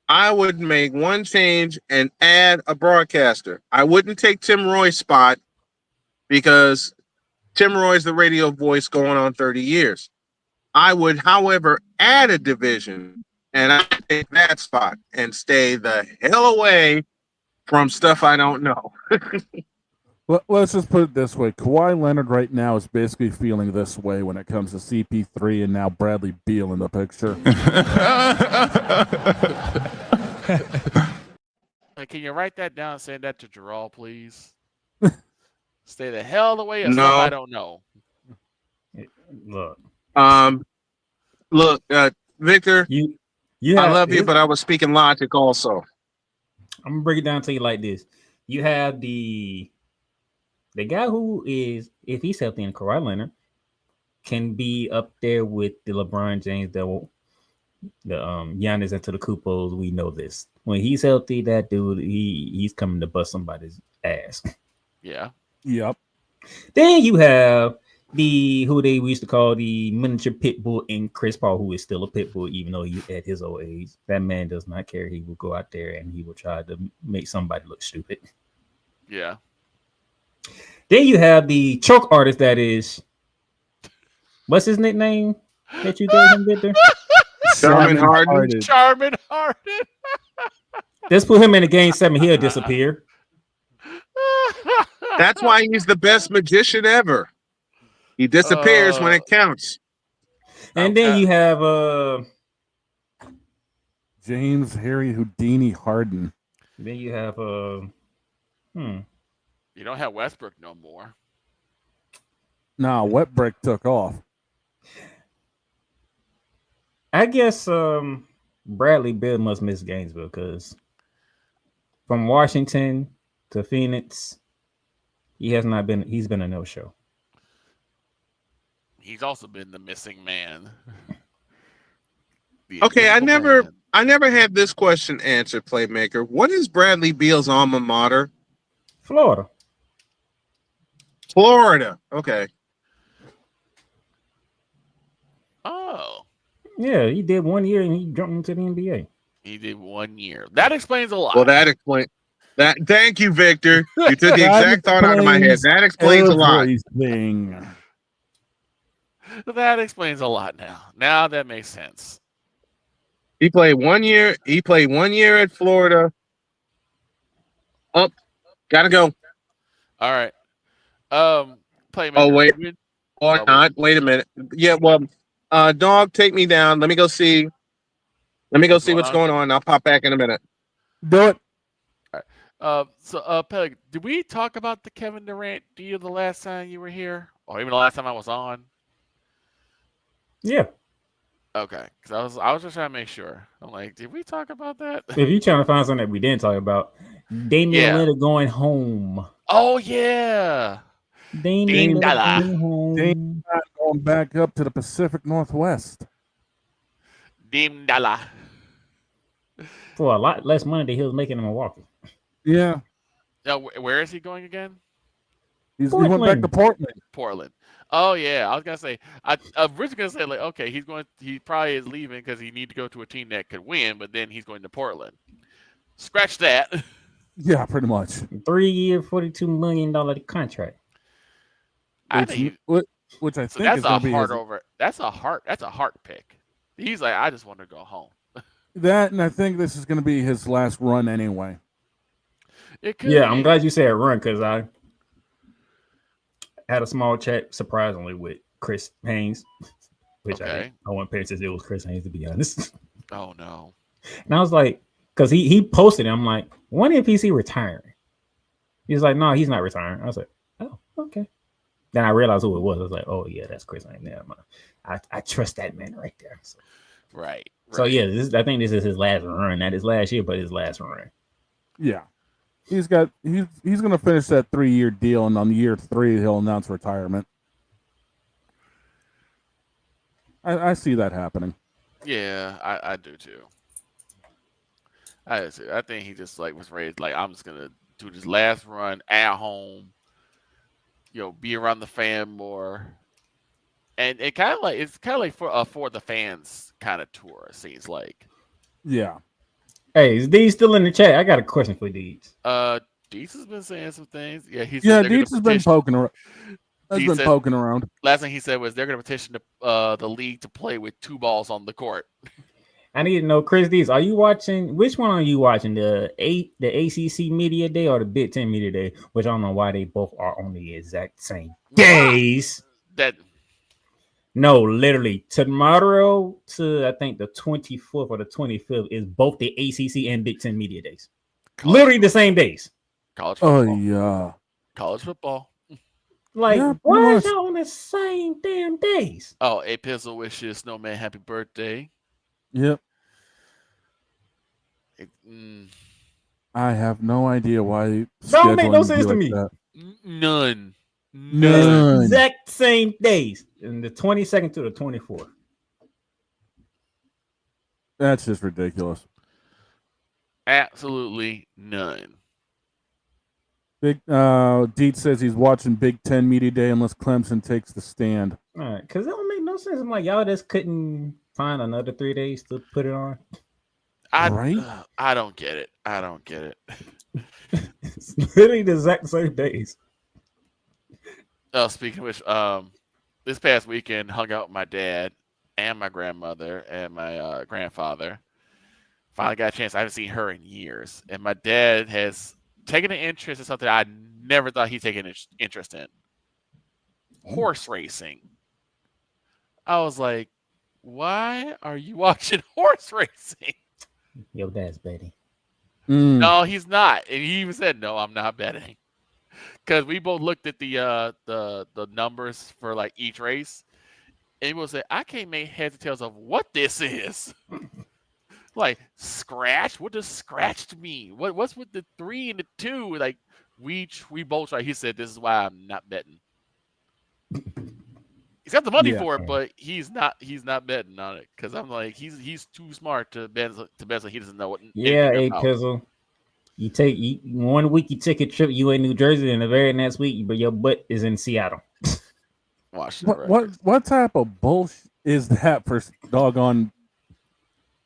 I would make one change and add a broadcaster. I wouldn't take Tim Roy's spot because Tim Roy's the radio voice going on 30 years. I would, however, add a division and I take that spot and stay the hell away from stuff I don't know. Let's just put it this way. Kawhi Leonard right now is basically feeling this way when it comes to CP3 and now Bradley Beal in the picture. Can you write that down and send that to Gerald, please? Stay the hell away of stuff I don't know. Look, Victor, I love you, but I was speaking logic also. I'm gonna break it down to you like this. You have the The guy who is, if he's healthy in Kawhi Leonard, can be up there with the LeBron James, the Giannis into the Kupos. We know this. When he's healthy, that dude, he's coming to bust somebody's ass. Yeah. Yep. Then you have who they used to call the miniature pit bull in Chris Paul, who is still a pit bull, even though he's at his old age. That man does not care. He will go out there and he will try to make somebody look stupid. Yeah. Then you have the choke artist that is, what's his nickname that you gave him, Victor? Charmin Harden. Charmin Harden. Let's put him in a game 7. He'll disappear. That's why he's the best magician ever. He disappears when it counts. And then you have James Harry Houdini Harden. Then you have You don't have Westbrook no more. Nah, Wet Brick took off. I guess Bradley Beal must miss games because from Washington to Phoenix, he's been a no-show. He's also been the missing man. Okay, I never had this question answered, Playmaker. What is Bradley Beal's alma mater? Florida. Okay. Oh. Yeah, he did 1 year and he jumped into the NBA. He did 1 year. That explains a lot. Well, that explains that. Thank you, Victor. You took the exact thought out of my head. That explains a lot. That explains a lot now. Now that makes sense. He played 1 year. He played 1 year at Florida. Oh, gotta go. All right. Playmaker. Oh, wait. Or not. Wait a minute. Yeah, well, dog, take me down. Let me go see. What's going on. I'll pop back in a minute. Do it. All right. Peg, did we talk about the Kevin Durant deal the last time you were here? Or even the last time I was on? Yeah. Okay. Because I was just trying to make sure. I'm like, did we talk about that? If you're trying to find something that we didn't talk about, Damian Lillard going home. Oh, yeah. Damian Lillard going home. Damian going back up to the Pacific Northwest. Dim Dalla. For a lot less money than he was making in Milwaukee. Yeah. Now, where is he going again? He went back to Portland. Portland. Oh yeah, I was gonna say. I was gonna say like, okay, he probably is leaving because he need to go to a team that could win, but then he's going to Portland. Scratch that. Yeah, pretty much. 3 year, $42 million contract. Which I think that's is going to be That's a heart pick. He's like, I just want to go home. That, and I think this is going to be his last run anyway. I'm glad you said run because I had a small chat, surprisingly, with Chris Haynes, which I won't pay attention. It was Chris Haynes, to be honest. Oh no! And I was like, because he posted it. I'm like, when is PC retiring? He's like, no, he's not retiring. I was like, oh, okay. Then I realized who it was. I was like, oh yeah, that's Chris Haynes. Never mind. I trust that man right there. So. Right. So yeah, I think this is his last run. Not his last year, but his last run. Yeah. He's going to finish that 3-year deal, and on year 3 he'll announce retirement. I see that happening. Yeah, I do too. I think he just like was raised like, I'm just gonna do this last run at home. Be around the fan more, and it's kind of like for the fans kind of tour. It seems like. Yeah. Hey, is Deeds still in the chat? I got a question for Deeds. Deeds has been saying some things. Yeah, Deeds has been poking around. Poking around. Last thing he said was they're going to petition the league to play with 2 balls on the court. I need to know, Chris Deeds, are you watching? Which one are you watching? The ACC Media Day or the Big Ten Media Day? Which I don't know why they both are on the exact same days. No, literally tomorrow to I think the 24th or the 25th is both the ACC and Big Ten Media Days. Literally the same days. College football. Oh yeah. College football. Like, why is y'all on the same damn days? Oh, A Pizzle wishes Snowman happy birthday. Yep. I have no idea why. Don't make no sense to me. None. Exact same days, in the 22nd to the 24th. That's just ridiculous. Absolutely none. Big Deet says he's watching Big Ten Media Day unless Clemson takes the stand. All right, because it don't make no sense. I'm like, y'all just couldn't find another 3 days to put it on. I don't get it. I don't get it. It's literally the exact same days. Oh, speaking of which, this past weekend hung out with my dad and my grandmother and my grandfather. Finally got a chance. I haven't seen her in years, and my dad has taken an interest in something I never thought he'd take an interest in. Horse racing. I was like, why are you watching horse racing? Your dad's betting. No, he's not. And he even said, no, I'm not betting. Because we both looked at the numbers for like each race. And he will say, I can't make heads or tails of what this is. Like, scratch? What does scratched mean? What's with the 3 and the 2? Like, we both tried. He said, this is why I'm not betting. He's got the money for it, but he's not betting on it. Because I'm like, he's too smart to bet so he doesn't know what. Yeah, hey, Pizzle. You take 1 week, you take a trip, you in New Jersey, and the very next week, but your butt is in Seattle. What type of bullshit is that for doggone?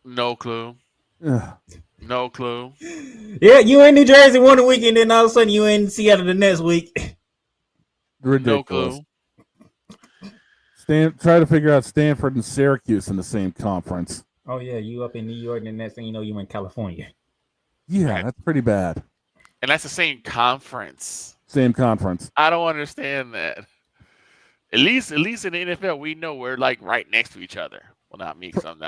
No clue. No clue. Yeah, you in New Jersey 1 week, and then all of a sudden you in Seattle the next week. Ridiculous. No clue. Try to figure out Stanford and Syracuse in the same conference. Oh yeah, you up in New York, and the next thing you know, you in California. Yeah, that's pretty bad. And that's the same conference. Same conference. I don't understand that. At least in the NFL, we know we're like right next to each other. Well, not me, because I'm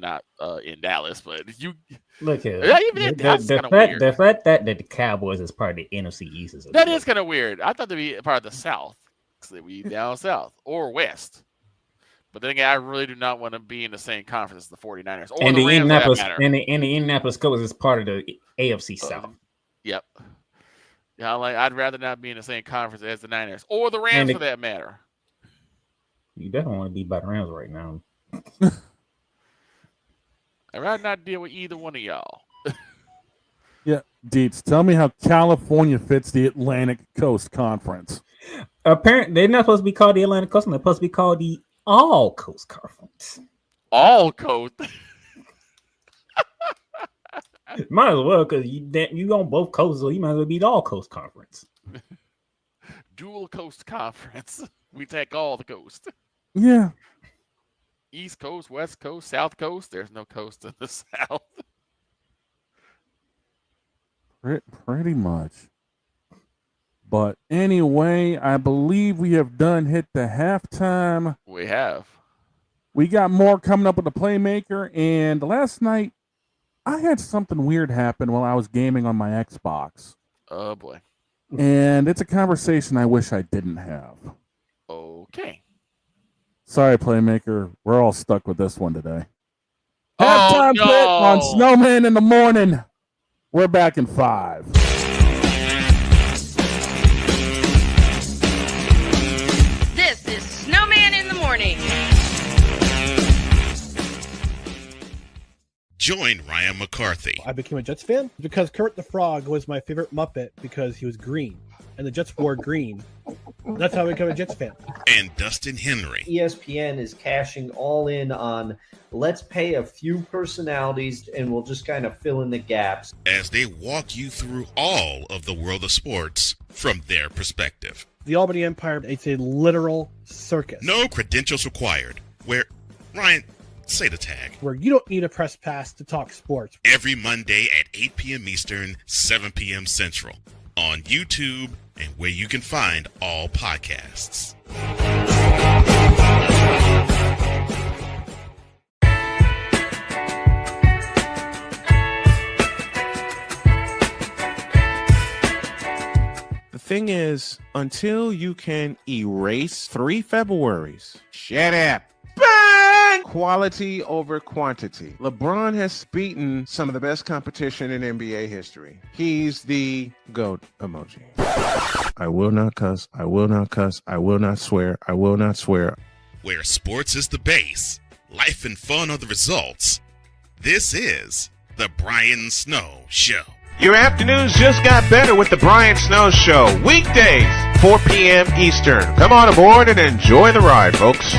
not in Dallas, but you look here. The fact that the Cowboys is part of the NFC East is kind of weird. I thought they'd be part of the South, because they'd be down south or west. But then again, I really do not want to be in the same conference as the 49ers or and the Rams. The Indianapolis Colts is part of the AFC South. Yep. Yeah, I'd rather not be in the same conference as the Niners or the Rams for that matter. You definitely want to be by the Rams right now. I'd rather not deal with either one of y'all. Yeah, Deets, tell me how California fits the Atlantic Coast Conference. Apparently, they're not supposed to be called the Atlantic Coast. They're supposed to be called the All Coast Conference. All Coast. Might as well, because you on both coasts, so you might as well be the All Coast Conference. Dual Coast Conference. We take all the coast. Yeah. East Coast, West Coast, South Coast. There's no coast in the South. Pretty much. But anyway, I believe we have hit the halftime. We have. We got more coming up with the Playmaker. And last night, I had something weird happen while I was gaming on my Xbox. Oh, boy. And it's a conversation I wish I didn't have. Okay. Sorry, Playmaker. We're all stuck with this one today. Halftime no. pick on Snowman in the morning. We're back in 5. This is Snowman in the morning. Join Ryan McCarthy. I became a Jets fan because Kermit the Frog was my favorite Muppet because he was green, and the Jets wore green. That's how I became a Jets fan. And Dustin Henry. ESPN is cashing all in on let's pay a few personalities and we'll just kind of fill in the gaps. As they walk you through all of the world of sports from their perspective. The Albany Empire, it's a literal circus. No credentials required. Where, Ryan, say the tag. Where you don't need a press pass to talk sports. Every Monday at 8 p.m. Eastern, 7 p.m. Central. On YouTube and where you can find all podcasts. The thing is, until you can erase 3 Februaries, shut up. Quality over quantity. LeBron has beaten some of the best competition in NBA history. He's the GOAT emoji. I will not cuss. I will not cuss. I will not swear. I will not swear. Where sports is the base, life and fun are the results. This is the Brian Snow Show. Your afternoons just got better with the Brian Snow Show. Weekdays, 4 p.m. Eastern. Come on aboard and enjoy the ride, folks.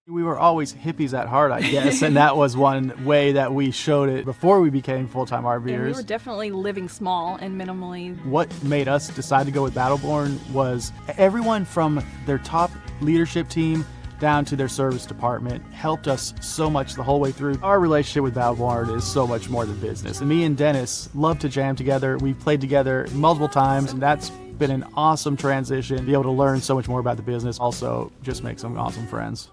We were always hippies at heart, I guess, and that was one way that we showed it before we became full-time RVers. Yeah, we were definitely living small and minimally. What made us decide to go with Battleborn was everyone from their top leadership team down to their service department helped us so much the whole way through. Our relationship with Battleborn is so much more than business. And me and Dennis love to jam together. We've played together multiple times, and that's been an awesome transition. Be able to learn so much more about the business, also just make some awesome friends.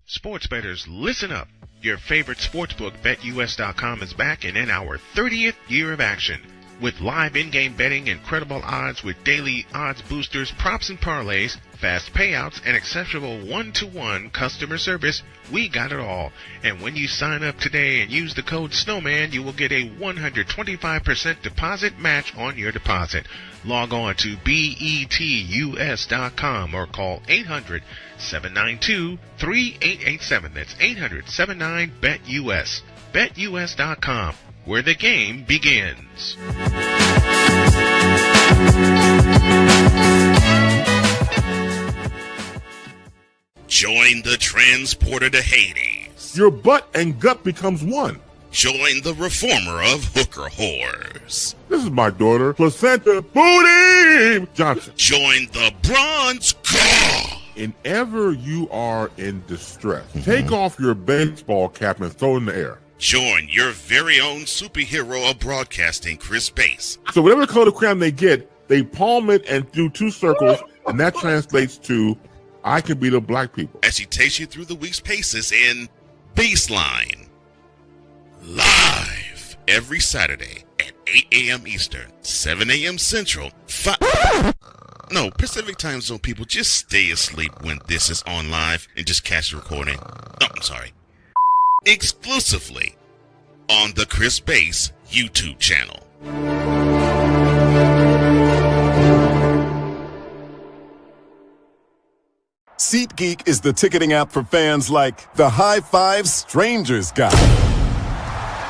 Sports bettors, listen up. Your favorite sportsbook, BetUS.com, is back and in our 30th year of action. With live in-game betting, incredible odds with daily odds boosters, props and parlays, fast payouts, and exceptional one-to-one customer service, we got it all. And when you sign up today and use the code Snowman, you will get a 125% deposit match on your deposit. Log on to betus.com or call 800-792-3887. That's 800-79-BET-US. BetUS.com, where the game begins. Join the transporter to Hades. Your butt and gut becomes one. Join the reformer of hooker whores. This is my daughter, Placenta Booty Johnson. Join the bronze car. Whenever you are in distress, take off your baseball cap and throw it in the air. Join your very own superhero of broadcasting, Chris Bass. So whatever color crayon they get, they palm it and do two circles, and that translates to, I can beat up black people. As he takes you through the week's paces in Baseline. Live every Saturday at 8 a.m. Eastern, 7 a.m. Central, No, Pacific Time Zone people, just stay asleep when this is on live and just catch the recording. Oh, I'm sorry. Exclusively on the Chris Bass YouTube channel. SeatGeek is the ticketing app for fans like the high five strangers got,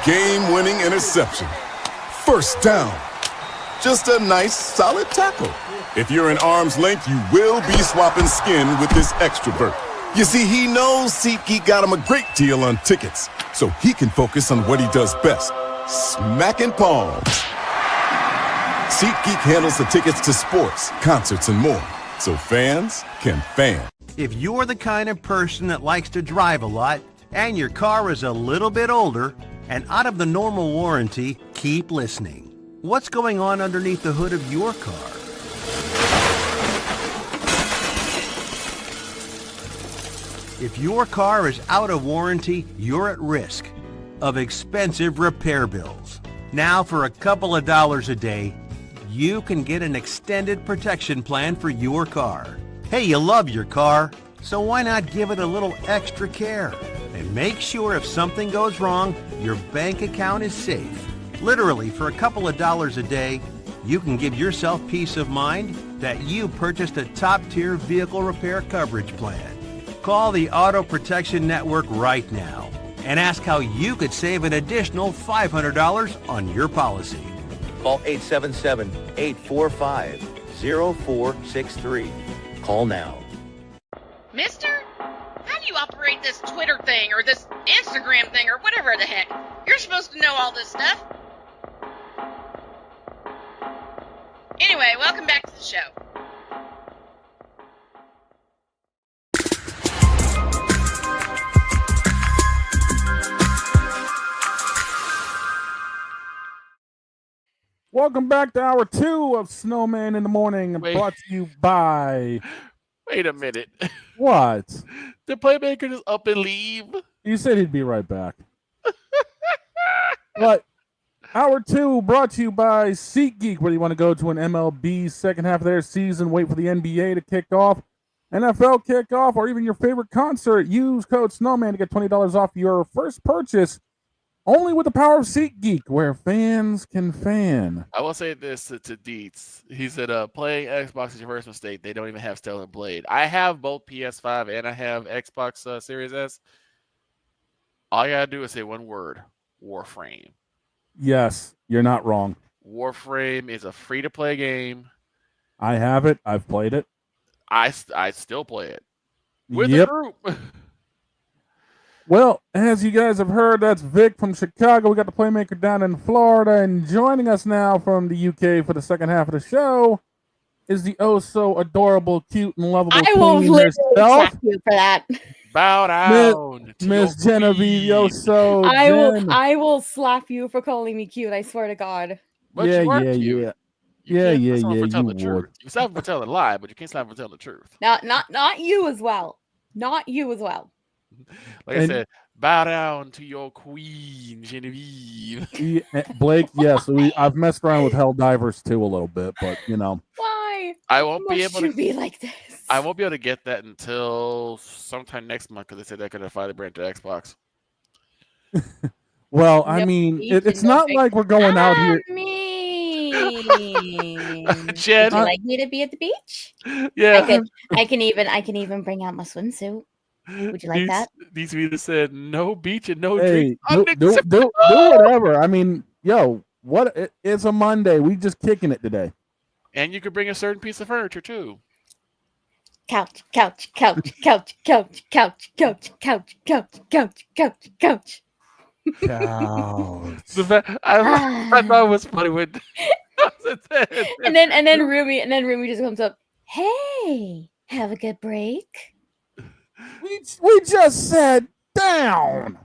game-winning interception, first down, just a nice solid tackle. If you're in arm's length, you will be swapping skin with this extrovert. You see, he knows SeatGeek got him a great deal on tickets, so he can focus on what he does best, smacking palms. SeatGeek handles the tickets to sports, concerts, and more, so fans can fan. If you're the kind of person that likes to drive a lot, and your car is a little bit older and out of the normal warranty, keep listening. What's going on underneath the hood of your car? If your car is out of warranty, you're at risk of expensive repair bills. Now, for a couple of dollars a day, you can get an extended protection plan for your car. Hey, you love your car, so why not give it a little extra care? And make sure if something goes wrong, your bank account is safe. Literally, for a couple of dollars a day, you can give yourself peace of mind that you purchased a top-tier vehicle repair coverage plan. Call the Auto Protection Network right now and ask how you could save an additional $500 on your policy. Call 877-845-0463. Call now. Mister, how do you operate this Twitter thing or this Instagram thing or whatever the heck? You're supposed to know all this stuff. Anyway, welcome back to the show. Welcome back to hour 2 of Snowman in the Morning, brought to you by... Wait a minute. What? The playmaker just up and leave? You said he'd be right back. What? Hour 2 brought to you by SeatGeek, whether you want to go to an MLB second half of their season, wait for the NBA to kick off, NFL kickoff, or even your favorite concert. Use code Snowman to get $20 off your first purchase. Only with the power of SeatGeek, where fans can fan. I will say this to Dietz. He said, playing Xbox is your first mistake. They don't even have Stellar Blade. I have both PS5 and I have Xbox Series S. All you got to do is say one word, Warframe. Yes, you're not wrong. Warframe is a free-to-play game. I have it. I've played it. I still play it. With Yep. the group. Well, as you guys have heard, that's Vic from Chicago. We got the playmaker down in Florida, and joining us now from the UK for the second half of the show is the oh so adorable, cute, and lovable I will queen literally herself, slap you for that. Bow down, Miss Genevieve Yoso. I will slap you for calling me cute. I swear to God. But Yeah, you are yeah, cute. yeah. You Yeah, can't yeah, slap someone yeah, for telling you the truth. would. You can slap them for telling a lie, but you can't slap them for telling the truth. Not you as well. Not you as well. Like I said, bow down to your queen, Genevieve. Blake, yes, I've messed around with Helldivers too a little bit, but you know. Why? I won't be Must able you to be like this? I won't be able to get that until sometime next month because they said they could finally bring it to Xbox. Well, I mean, it's not like we're going out here. Would Jen, you like me to be at the beach? Yeah. I can even bring out my swimsuit. Would you like that? These videos said no beach and no Hey, drinks. do whatever. I mean, yo, it's a Monday. We just kicking it today. And you could bring a certain piece of furniture too. Couch. The I thought it was funny when and then Rumi just comes up. Hey, have a good break. We just sat down.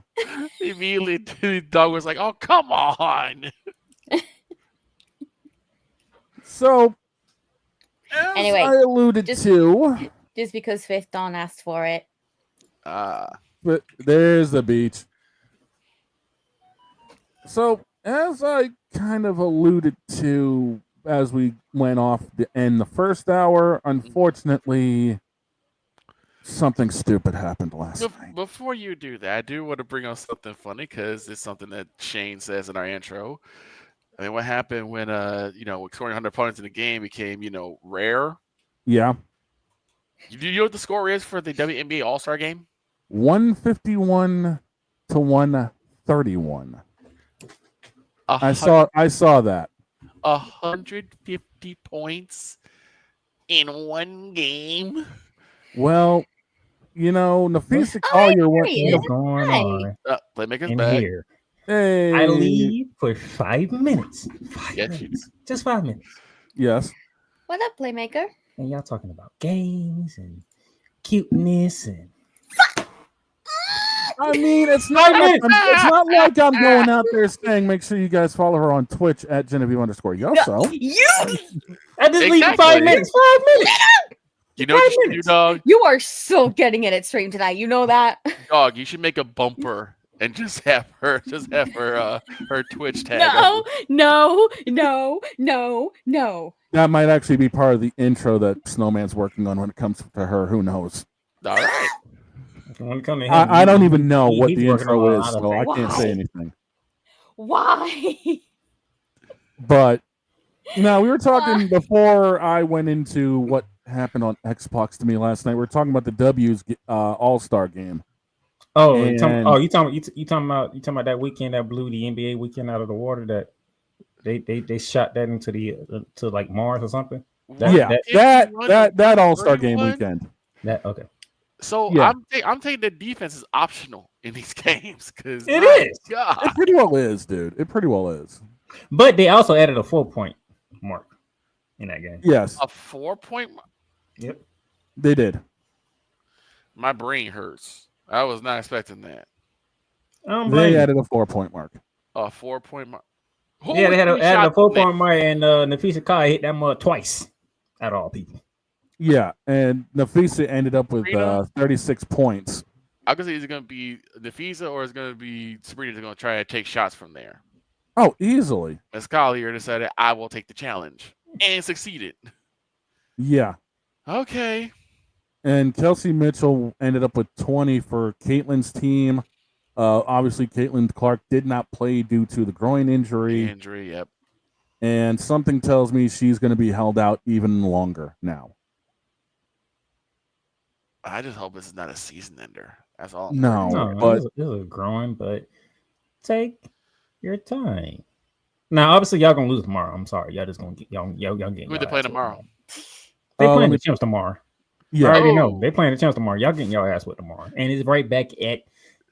Immediately, the dog was like, "Oh, come on." So, Anyway, I alluded to, just because Fifth Dawn asked for it. but there's the beach. So, as I kind of alluded to as we went off to end the first hour, unfortunately, something stupid happened last night. Before you do that, I do want to bring up something funny because it's something that Shane says in our intro. I mean, what happened when scoring 100 points in the game became rare? Yeah. Do you know what the score is for the WNBA All-Star game? 151 to 131. I saw that. 150 points in one game. Well, Nafisa Collier went. What's going on? Playmaker's in back. here? Hey. I leave for 5 minutes. Yes. Just 5 minutes. Yes. What up, Playmaker? And y'all talking about games and cuteness and. I mean, it's not like I'm going out there saying make sure you guys follow her on Twitch at Genevieve_Yoso. I just leave for 5 minutes. 5 minutes. You know what you should do, dog? You are so getting in it stream tonight. You know that? Dog, you should make a bumper and just have her her Twitch tag. No. That might actually be part of the intro that Snowman's working on when it comes to her. Who knows? All right. I don't even know what He's the working intro on a is, lot of so I things. can't say anything. Why? But no, we were talking before I went into what happened on Xbox to me last night. We were talking about the W's All-Star game. Oh, And- you talking about that weekend that blew the NBA weekend out of the water? That they shot that into to like Mars or something. That All-Star game weekend. That okay. So Yeah. I'm taking the defense is optional in these games because It is. God. It pretty well is, dude. It pretty well is. But they also added a 4-point mark in that game. Yes, A 4-point. Yep. they did. My brain hurts. I was not expecting that. They added a 4-point mark. A 4-point mark. Yeah, they added a 4-point mark, and Nafisa Kai hit that mud twice. Out of all people. Yeah, and Nafisa ended up with 36 points. I could say it's going to be Nafisa or it's going to be Sabrina that's going to try to take shots from there. Oh, easily. Miss Collier decided I will take the challenge and succeeded. Yeah. Okay. And Kelsey Mitchell ended up with 20 for Caitlin's team. Obviously, Caitlin Clark did not play due to the groin injury. Yep. And something tells me she's going to be held out even longer now. I just hope this is not a season ender. That's all. No, but it's a groin, but take your time. Now, obviously, y'all gonna lose tomorrow. I'm sorry, y'all just gonna get y'all getting. Who they play tomorrow? They playing the champs tomorrow. Yeah, I already know they playing the champs tomorrow. Y'all getting y'all ass with tomorrow, and it's right back at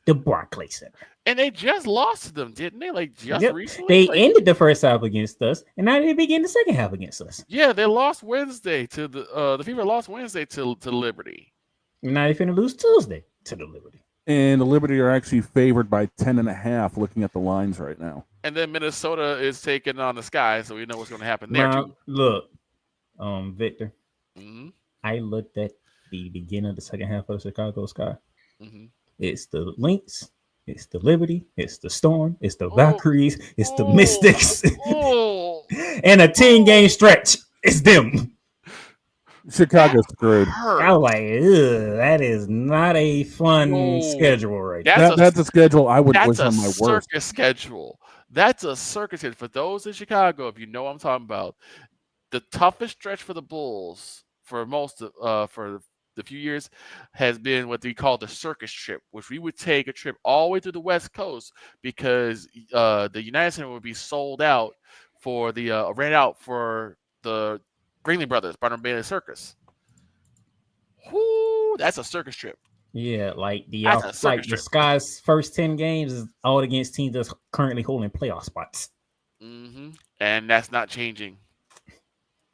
the Barclays Center. And they just lost to them, didn't they? Like just recently. They ended the first half against us, and now they begin the second half against us. Yeah, they lost Wednesday to the Fever lost Wednesday to Liberty. Now they finna lose Tuesday to the Liberty. And the Liberty are actually favored by 10.5. Looking at the lines right now. And then Minnesota is taking on the Sky, so we know what's going to happen there now, too. Look, Victor, I looked at the beginning of the second half of the Chicago Sky. Mm-hmm. It's the Lynx, it's the Liberty, it's the Storm, it's the Valkyries, it's the Mystics, and a 10-game stretch. It's them. Chicago's screwed. I was like, that is not a fun schedule right now. That's a schedule I would wish on my worst. That's a circus schedule. That's a circus schedule. For those in Chicago, if you know what I'm talking about, the toughest stretch for the Bulls for most of for the few years has been what we call the circus trip, which we would take a trip all the way to the West Coast because the United Center would be sold out for the ran out for the Greenlee Brothers, Barnum Bailey Circus. Whoo, that's a circus trip. Yeah, like the Sky's first 10 games is all against teams that's currently holding playoff spots. Mm-hmm. And that's not changing.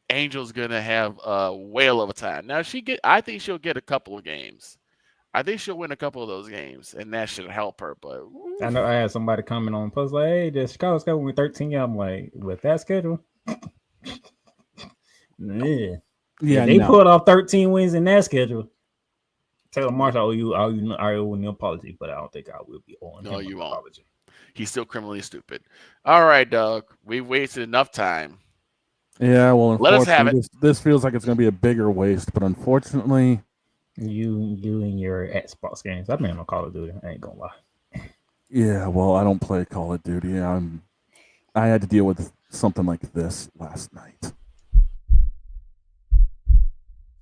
Angel's gonna have a whale of a time. Now I think she'll get a couple of games. I think she'll win a couple of those games, and that should help her. But I know I had somebody comment on post like, "Hey, the Chicago Sky win 13." I'm like, with that schedule. Yeah, they pulled off 13 wins in that schedule. Taylor Marsh, I owe you an apology, but I don't think I will be owing him an apology. He's still criminally stupid. All right, Doug, we've wasted enough time. Yeah, well, let us have it. This feels like it's going to be a bigger waste, but unfortunately, you and your Xbox games. I've been on Call of Duty. I ain't gonna lie. Yeah, well, I don't play Call of Duty. I had to deal with something like this last night.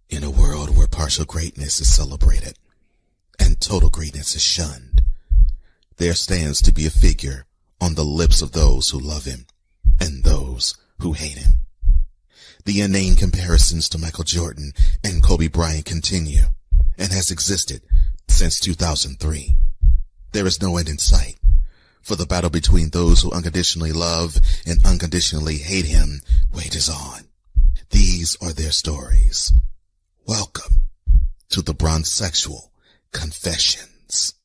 In a world where partial greatness is celebrated and total greatness is shunned, there stands to be a figure on the lips of those who love him and those who hate him. The inane comparisons to Michael Jordan and Kobe Bryant continue and has existed since 2003. There is no end in sight, for the battle between those who unconditionally love and unconditionally hate him wages on. These are their stories. Welcome to the Bronzexual Confessions.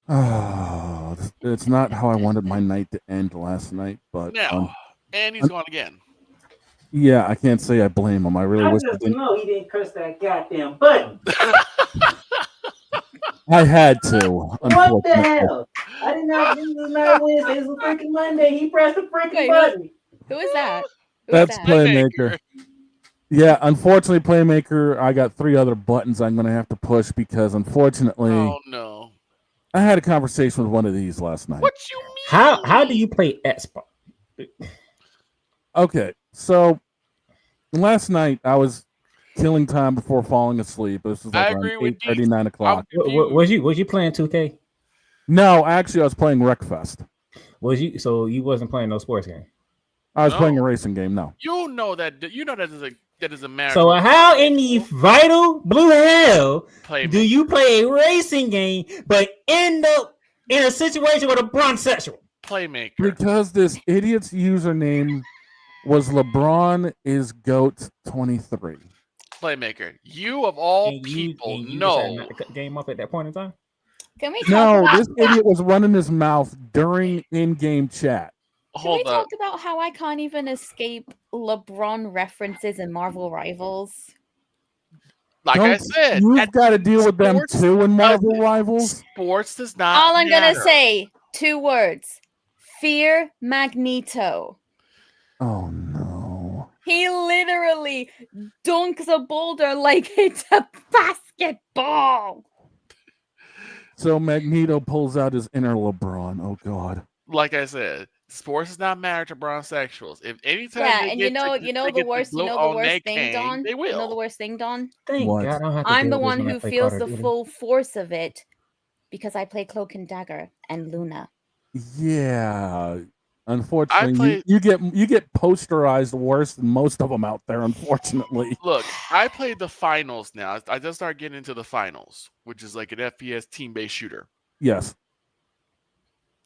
Oh, it's not how I wanted my night to end last night, but now, and he's gone again. Yeah, I can't say I blame him. I really wish I didn't. No, he didn't press that goddamn button. I had to. What the hell? I did not think it was not Wednesday. It's a freaking Monday. He pressed the freaking button. Who is that? That's Playmaker. Yeah, unfortunately, Playmaker, I got 3 other buttons I'm going to have to push because, unfortunately, oh no, I had a conversation with one of these last night. What you mean? How do you play Xbox? Okay, so last night I was killing time before falling asleep. This was like around 8:30, 9 o'clock. Was you playing 2K? No, actually, I was playing Wreckfest. So you wasn't playing no sports game? I was playing a racing game. No, you know that is a marriage. So how in the vital blue hell do you play a racing game but end up in a situation with a Bronzexual? Playmaker. Because this idiot's username was LeBron is GOAT 23. Playmaker. You of all people know game up at that point in time. Can we talk about this idiot was running his mouth during in-game chat. Can we talk about how I can't even escape LeBron references in Marvel Rivals? Like I said, you've got to deal with them too in Marvel Rivals. Sports does not. All I'm matter. gonna say, 2 words: fear Magneto. Oh no! He literally dunks a boulder like it's a basketball. So Magneto pulls out his inner LeBron. Oh god! Like I said, sports does not matter to bronsexuals. If anytime, And you know the worst thing, Don. They will. You know the worst thing, Don. Thank God, I don't have to I'm deal the with this one when I who play feels Call the of Duty. full force of it because I play Cloak and Dagger and Luna. Yeah. Unfortunately, you get posterized worse than most of them out there. Unfortunately, Look, I played the finals now. I just started getting into the finals, which is like an FPS team-based shooter. yes.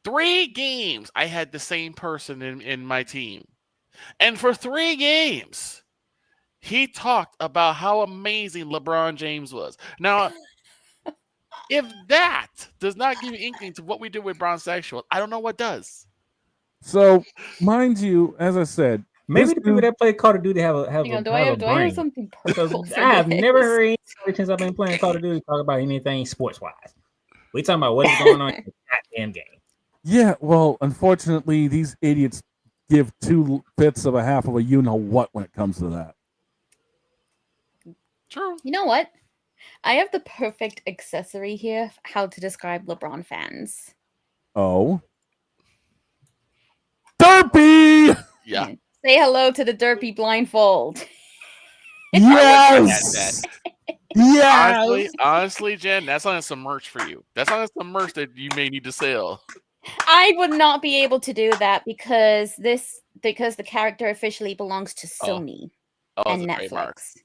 3 games, I had the same person in my team. And for 3 games, he talked about how amazing LeBron James was. Now, if that does not give you inkling to what we do with bronsexual, I don't know what does. So, mind you, as I said, maybe the people that play Call of Duty have a Do I have something purple? Because I have never heard anybody since I've been playing Call of Duty talk about anything sports wise. We talking about what is going on in the goddamn game. Yeah, well, unfortunately, these idiots give 2 fifths of a half of a you-know-what when it comes to that. True. You know what? I have the perfect accessory here. How to describe LeBron fans? Oh, Derpy! Yeah. Say hello to the Derpy blindfold. Yes. Yes. Honestly, Jen, that's on some merch for you. That's on some merch that you may need to sell. I would not be able to do that because the character officially belongs to Sony and Netflix.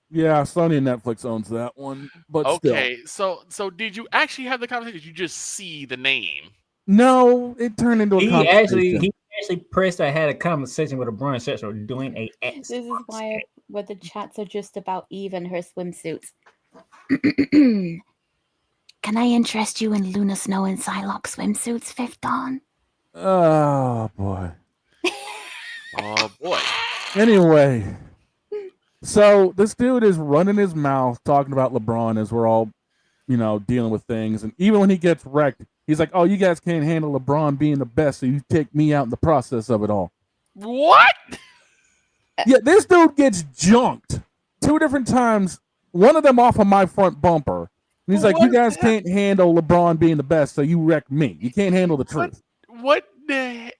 Yeah, Sony and Netflix owns that one, but okay, still. so did you actually have the conversation? Did you just see the name? No, it turned into a conversation. He actually pressed. I had a conversation with a bronsexual doing a. This is why the chats are just about Eve and her swimsuits. Can I interest you in Luna Snow and Psylocke swimsuits, Fifth Dawn? Oh boy. Oh boy. Anyway, so this dude is running his mouth talking about LeBron as we're all, dealing with things, and even when he gets wrecked, he's like, "Oh, you guys can't handle LeBron being the best, so you take me out in the process of it all." What? Yeah, this dude gets junked 2 different times. One of them off of my front bumper. And he's like, "You guys can't handle LeBron being the best, so you wreck me. You can't handle the truth." What the?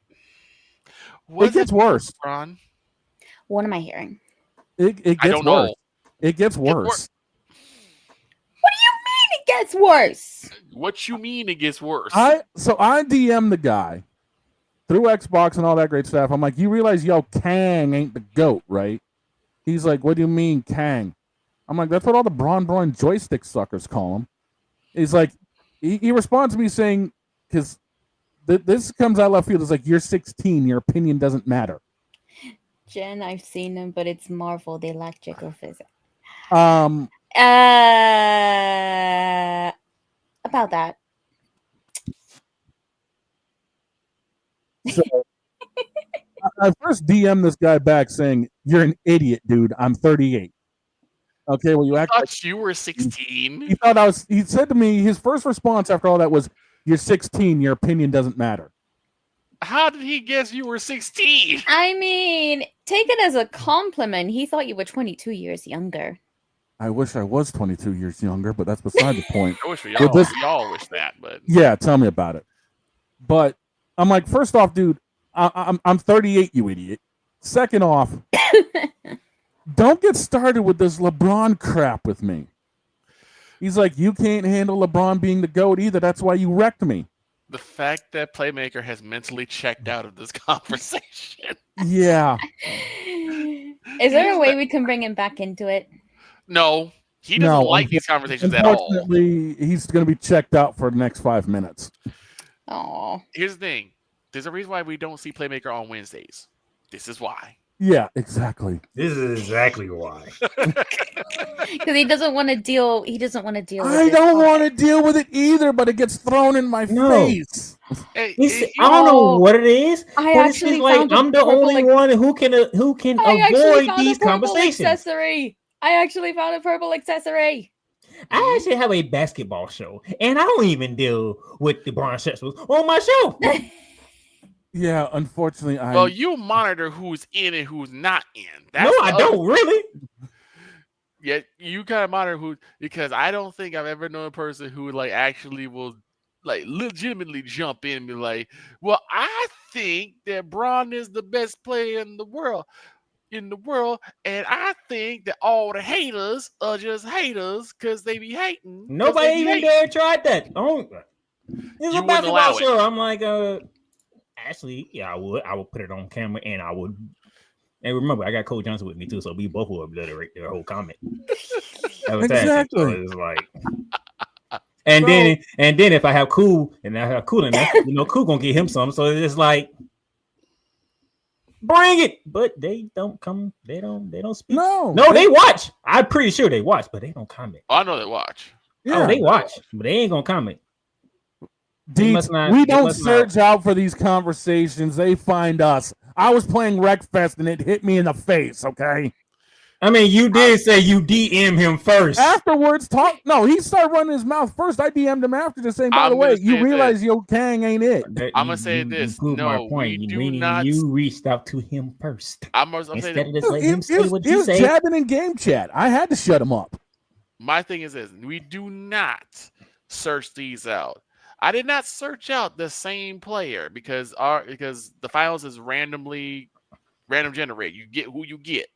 It gets worse. LeBron? What am I hearing? It gets I don't worse. know. It gets worse. What do you mean it gets worse? What you mean it gets worse? I DM the guy through Xbox and all that great stuff. I'm like, "You realize Kang ain't the GOAT, right?" He's like, "What do you mean Kang?" I'm like, "That's what all the Braun joystick suckers call him." He's like, he responds to me saying, because this comes out of left field. It's like, "You're 16. Your opinion doesn't matter." Jen, I've seen them, but it's Marvel. They lack jiggle physics. About that. So I first DM this guy back saying, "You're an idiot, dude. I'm 38." Okay, well, you act like you were 16. He thought I was. He said to me, his first response after all that was, "You're 16. Your opinion doesn't matter." How did he guess you were 16? I mean, take it as a compliment. He thought you were 22 years younger. I wish I was 22 years younger, but that's beside the point. I wish we With all wish that, but yeah, tell me about it. But I'm like, first off, dude, I'm 38, you idiot. Second off, don't get started with this LeBron crap with me. He's like, "You can't handle LeBron being the GOAT either. That's why you wrecked me." the fact that Playmaker has mentally checked out of this conversation. Yeah. Is there a way we can bring him back into it? No, he doesn't like these conversations at all. Unfortunately, he's going to be checked out for the next 5 minutes. Oh. Here's the thing. There's a reason why we don't see Playmaker on Wednesdays. This is why. Yeah, exactly. This is exactly why. Because he doesn't want to deal. He doesn't want to deal with I don't want to deal with it either, but it gets thrown in my face. I don't know what it is. I but it's actually just like found a I'm the purple only one who can avoid these conversations. Accessory. I actually found a purple accessory. I actually have a basketball show, and I don't even deal with the bronze sexuals on my show. Yeah, unfortunately, Well, you monitor who's in and who's not in. No, I don't really. Yeah, you kind of monitor who, because I don't think I've ever known a person who like actually will like legitimately jump in and be like, "Well, I think that Braun is the best player in the world, and I think that all the haters are just haters because they be hating." Nobody even dare tried that. Oh, it's a basketball show. It. I'm like, actually, yeah, I would put it on camera, and I would. And remember, I got Cole Johnson with me too, so we both will obliterate their whole comment. Exactly. So it's like, and then if I have Cool and I have Cool in there, Cool gonna get him some. So it's like, bring it. But they don't come. They don't speak. No, they watch. I'm pretty sure they watch, but they don't comment. I know they watch. Yeah, they watch, but they ain't gonna comment. We don't search out for these conversations. They find us. I was playing Wreckfest and it hit me in the face, okay? I mean, you did say you DM him first. Afterwards, he started running his mouth first. I DM'd him after just saying, by the way, you realize Yo Kang ain't it. I'm going to say this. No, we do not. You reached out to him first. Instead of just letting him say what you say. He was jabbing in game chat. I had to shut him up. My thing is this. We do not search these out. I did not search out the same player because the files is random generate. You get who you get,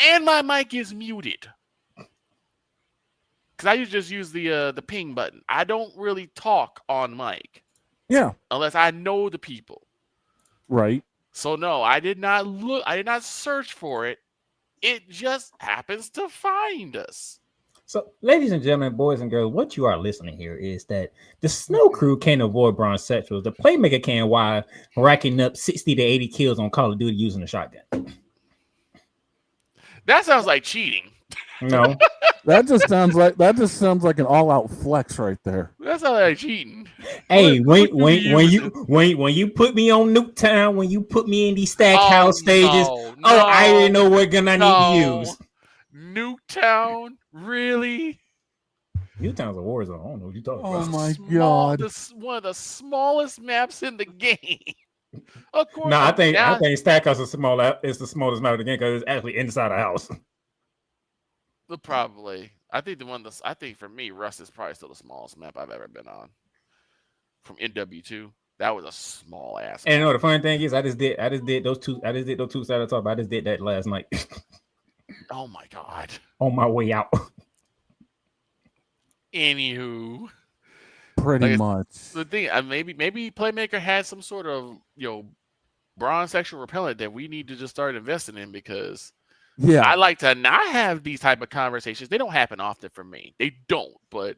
and my mic is muted because I just use the ping button. I don't really talk on mic, unless I know the people. Right. So no, I did not look. I did not search for it. It just happens to find us. So, ladies and gentlemen, boys and girls, what you are listening here is that the Snow Crew can't avoid bronze sexuals. The Playmaker can while racking up 60 to 80 kills on Call of Duty using a shotgun. That sounds like cheating. No. That just sounds like an all-out flex right there. That sounds like cheating. Hey, when you put me on Nuketown, when you put me in these Stackhouse stages, I already know what gun I need to use. Nuketown, really? Nuketown's a war zone. I don't know what you're talking about. Oh my god! One of the smallest maps in the game. Of course. No, I think Stackhouse is small. It's the smallest map of the game because it's actually inside a house. Probably. I think for me, Rust is probably still the smallest map I've ever been on. From NW2, that was a small ass. And the funny thing is, I just did those two side of top. I just did that last night. Oh my god! On my way out. Anywho, pretty much. The thing, maybe Playmaker has some sort of bronze sexual repellent that we need to just start investing in because I like to not have these type of conversations. They don't happen often for me. They don't, but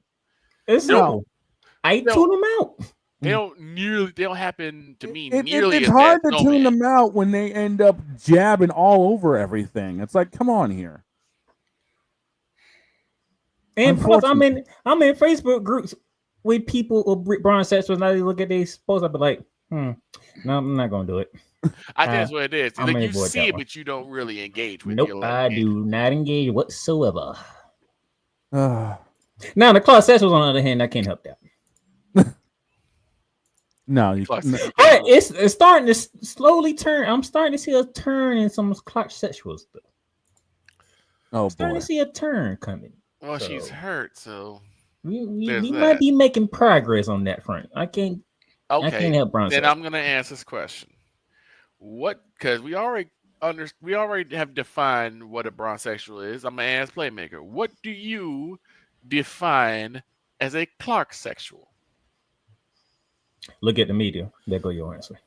I tune them out. They don't happen to me nearly. It's hard to tune them out when they end up jabbing all over everything. It's like, come on here. And plus, I'm in Facebook groups with people with bronze sexuals. Now they look at these posts, I'll be like, no, I'm not gonna do it. I think that's what it is. Like you see it, but you don't really engage with it. Nope, I do not engage whatsoever. Now the class sexuals, on the other hand, I can't help that. No, but it's starting to slowly turn. I'm starting to see a turn in some clock sexuals. Oh, starting to see a turn coming. Well, she's hurt, so we might be making progress on that front. I can't help Bronson. Then I'm gonna ask this question: because we already have defined what a bronsexual is. I'm gonna ask Playmaker: what do you define as a Clark sexual? Look at the media. There go your answer.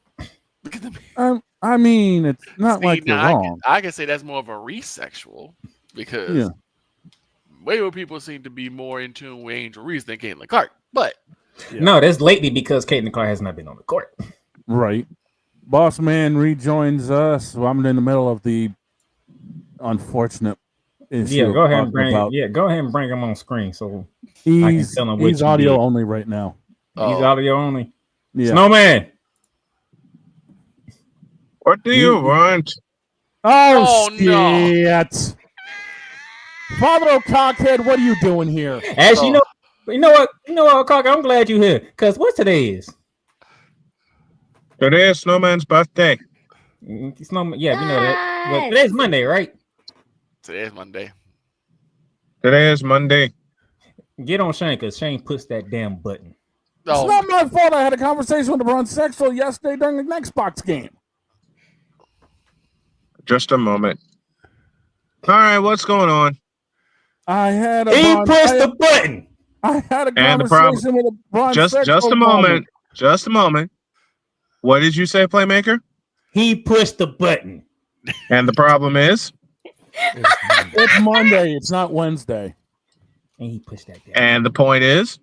Look at the media. I mean, it's not like you're wrong. I can say that's more of a resexual because way more people seem to be more in tune with Angel Reese than Caitlin Clark. But no, that's lately because Caitlin Clark has not been on the court. Right. Boss Man rejoins us. So I'm in the middle of the unfortunate issue. Yeah, go ahead and bring him on screen so he's audio only right now. He's audio only. Yeah. Snowman. What do you want? Oh shit. Father O'Cockhead, what are you doing here? Actually, you know what, O'Cock, I'm glad you're here. Because what today is? Today is Snowman's birthday. Snowman, yeah, you know that. Well, today's Monday, right? Today is Monday. Today is Monday. Get on Shane, because Shane puts that damn button. It's not my fault. I had a conversation with a transsexual yesterday during an Xbox game. Just a moment. All right, what's going on? I had He pressed the button. I had a And the conversation with a transsexual just a moment. Just a moment. What did you say, Playmaker? He pushed the button. And the problem is? It's Monday. It's not Wednesday. And he pushed that down. And the point is?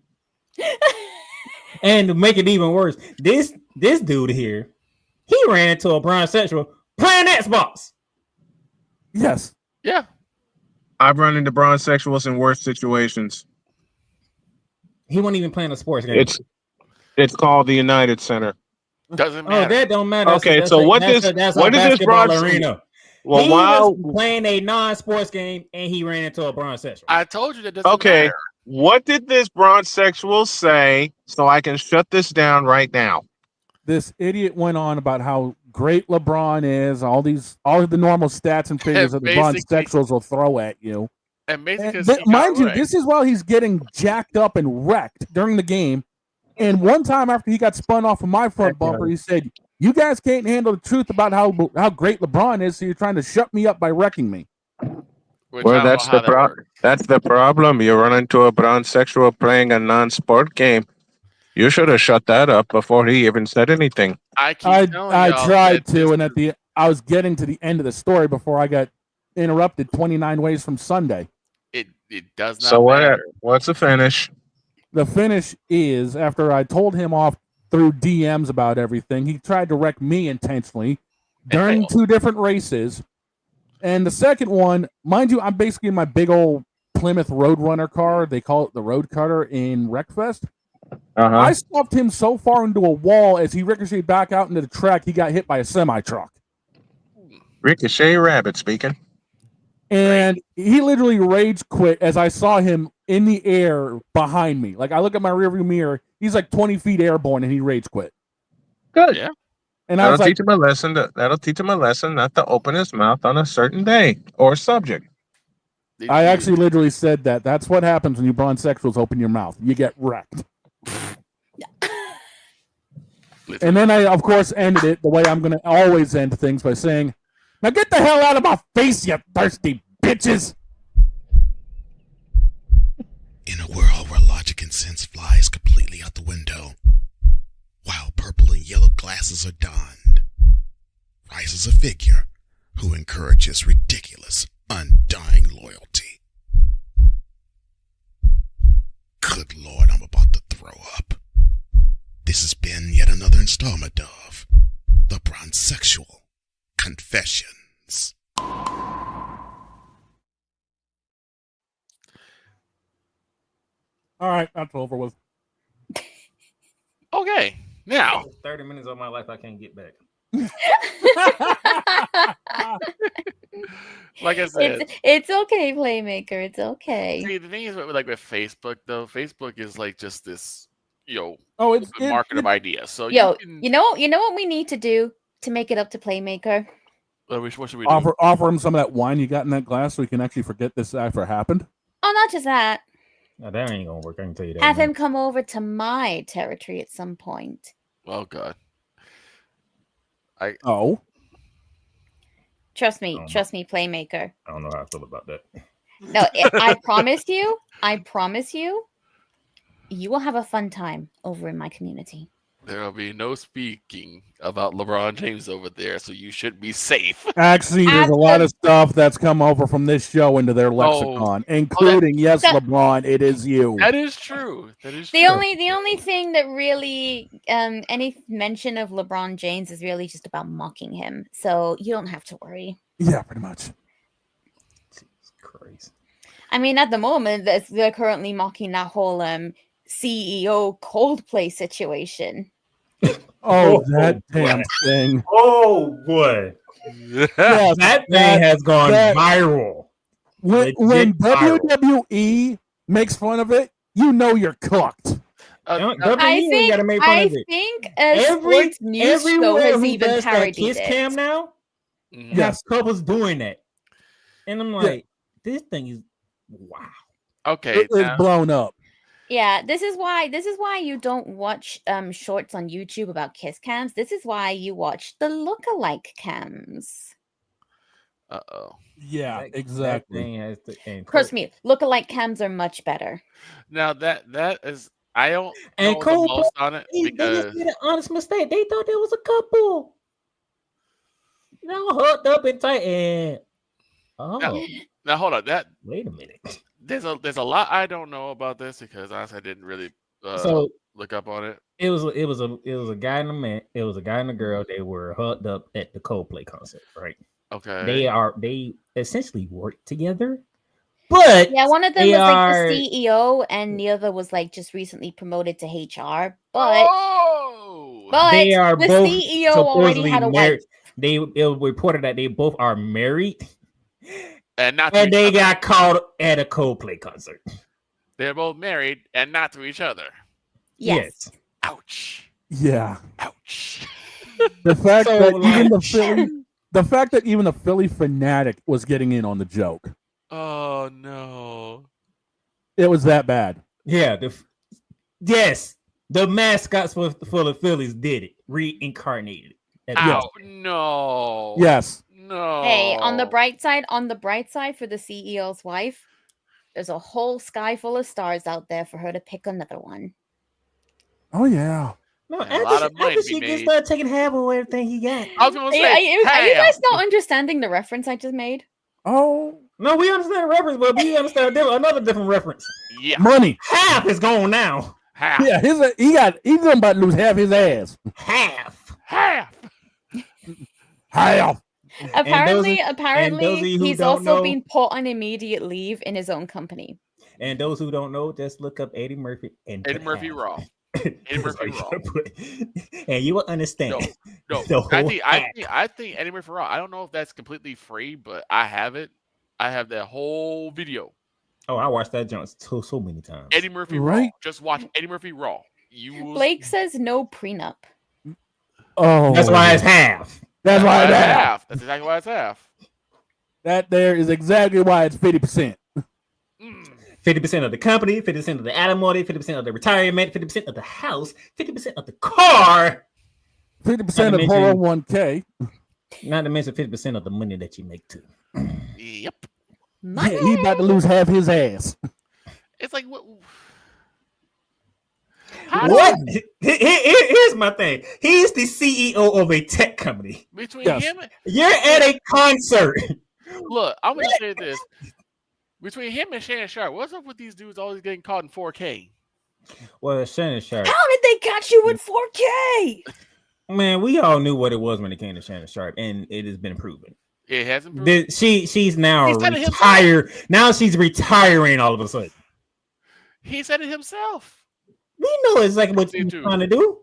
And to make it even worse, this dude here, he ran into a transsexual playing Xbox. Yes. Yeah. I've run into transsexuals in worse situations. He wasn't even playing a sports game. It's called the United Center. Doesn't matter. Oh, that don't matter. Okay, so what is this bronze arena? Well, he while was playing a non-sports game and he ran into a transsexual. I told you that doesn't matter. What did this bronzesexual say so I can shut this down right now? This idiot went on about how great LeBron is, all of the normal stats and figures that the bronzesexuals will throw at you. And basically, Mind you, this is while he's getting jacked up and wrecked during the game. And one time after he got spun off of my front bumper, he said, "You guys can't handle the truth about how great LeBron is, so you're trying to shut me up by wrecking me." Well, that's the problem. You run into a bronzesexual playing a non-sport game. You should have shut that up before he even said anything. I tried to, and I was getting to the end of the story before I got interrupted 29 ways from Sunday. It does not So matter. what's the finish? The finish is, after I told him off through DMs about everything, he tried to wreck me intentionally during 2 different races. And the second one, mind you, I'm basically in my big old Plymouth Roadrunner car. They call it the Road Cutter in Wreckfest. I stuffed him so far into a wall as he ricocheted back out into the track, he got hit by a semi-truck. Ricochet Rabbit speaking. And he literally rage quit as I saw him in the air behind me. Like, I look at my rearview mirror, he's like 20 feet airborne, and he rage quit. Good. Yeah. And That'll I was like, teach him a lesson. That'll teach him a lesson not to open his mouth on a certain day or subject. I actually literally said that. That's what happens when you bronzesexuals open your mouth. You get wrecked. And then I, of course, ended it the way I'm going to always end things by saying, "Now get the hell out of my face, you thirsty bitches." In a world where logic and sense flies completely out the window, while purple and yellow glasses are donned, rises a figure who encourages ridiculous, undying loyalty. Good Lord, I'm about to throw up. This has been yet another installment of The Bronzesexual Confessions. All right, that's over with. Okay, now 30 minutes of my life I can't get back. Like I said, it's okay, Playmaker. It's okay. See, the thing is, with Facebook though, Facebook is like just this, it's a marketing idea. So you know what we need to do to make it up to Playmaker? What should we do? Offer him some of that wine you got in that glass so he can actually forget this ever happened. Oh, not just that. No, that ain't gonna work. I can tell you that. Have him come over to my territory at some point. Oh God. Trust me, Playmaker. I don't know how I feel about that. No, I promise you, you will have a fun time over in my community. There will be no speaking about LeBron James over there, so you should be safe. Actually, there's a lot of stuff that's come over from this show into their lexicon, including LeBron, it is you. That is true. The only thing that really any mention of LeBron James is really just about mocking him, so you don't have to worry. Yeah, pretty much. Jesus Christ. I mean, at the moment, they're currently mocking that whole CEO Coldplay situation. Oh, that damn thing. Oh, boy. Yeah, that thing has gone viral. when WWE makes fun of it, you know you're cooked. I think a sports news show has even parodied Kiss it. Cam now. Yes, couples doing that, and I'm like, this thing is wow. Okay, it's blown up. Yeah, this is why you don't watch shorts on YouTube about kiss cams. This is why you watch the lookalike cams. Yeah, exactly. Trust me, lookalike cams are much better. Now that is I don't And know Cole, the most on it they because just made an honest mistake. They thought there was a couple. Hooked up and tight. And now hold on. Wait a minute. There's a lot I don't know about this because honestly I didn't really look up on it. It was a guy and a man. It was a guy and a girl. They were hooked up at the Coldplay concert, right? Okay. They essentially work together. But yeah, one of them was like the CEO, and the other was like just recently promoted to HR. But they are the both CEO already had a wife. It was reported that they both are married, and they got caught at a Coldplay concert. They're both married and not to each other. Yes. Ouch. Yeah. Ouch. The fact that even the Philly fanatic was getting in on the joke. Oh no! It was that bad. Yeah. The mascots for the Phillies did it. Reincarnated it. Oh no! Yes. No. Hey, on the bright side, for the CEO's wife, there's a whole sky full of stars out there for her to pick another one. Oh yeah. No, a lot of money after she can start taking half of everything he got. I was gonna say, are you guys not understanding the reference I just made? Oh no, we understand the reference, but we understand another different reference. Yeah, money. Half is gone now. Half. Yeah, he's about to lose half his ass. Half. Apparently, he's also been put on immediate leave in his own company. And those who don't know, just look up Eddie Murphy and Eddie Murphy Raw. Eddie Murphy Raw. And you will understand. No. I think Eddie Murphy Raw. I don't know if that's completely free, but I have it. I have that whole video. Oh, I watched that junk so many times. Eddie Murphy Raw. Just watch Eddie Murphy Raw. Blake says no prenup. Oh, that's why it's half. That's why it's half. That's exactly why it's half. That there is exactly why it's 50%. 50% of the company, 50% of the alimony, 50% of the retirement, 50% of the house, 50% of the car, 50% of 401k. Not to mention 50% of the money that you make too. Yep. Yeah, he about to lose half his ass. It's like what? Here's my thing. He's the CEO of a tech company. Between him, you're at a concert. Look, I'm gonna say this. Between him and Shannon Sharp, what's up with these dudes always getting caught in 4K? Well, Shannon Sharp. How did they catch you in 4K? Man, we all knew what it was when it came to Shannon Sharp, and it has been proven. It hasn't proven. She's now retired. Now she's retiring all of a sudden. He said it himself. We know exactly what he's trying to do.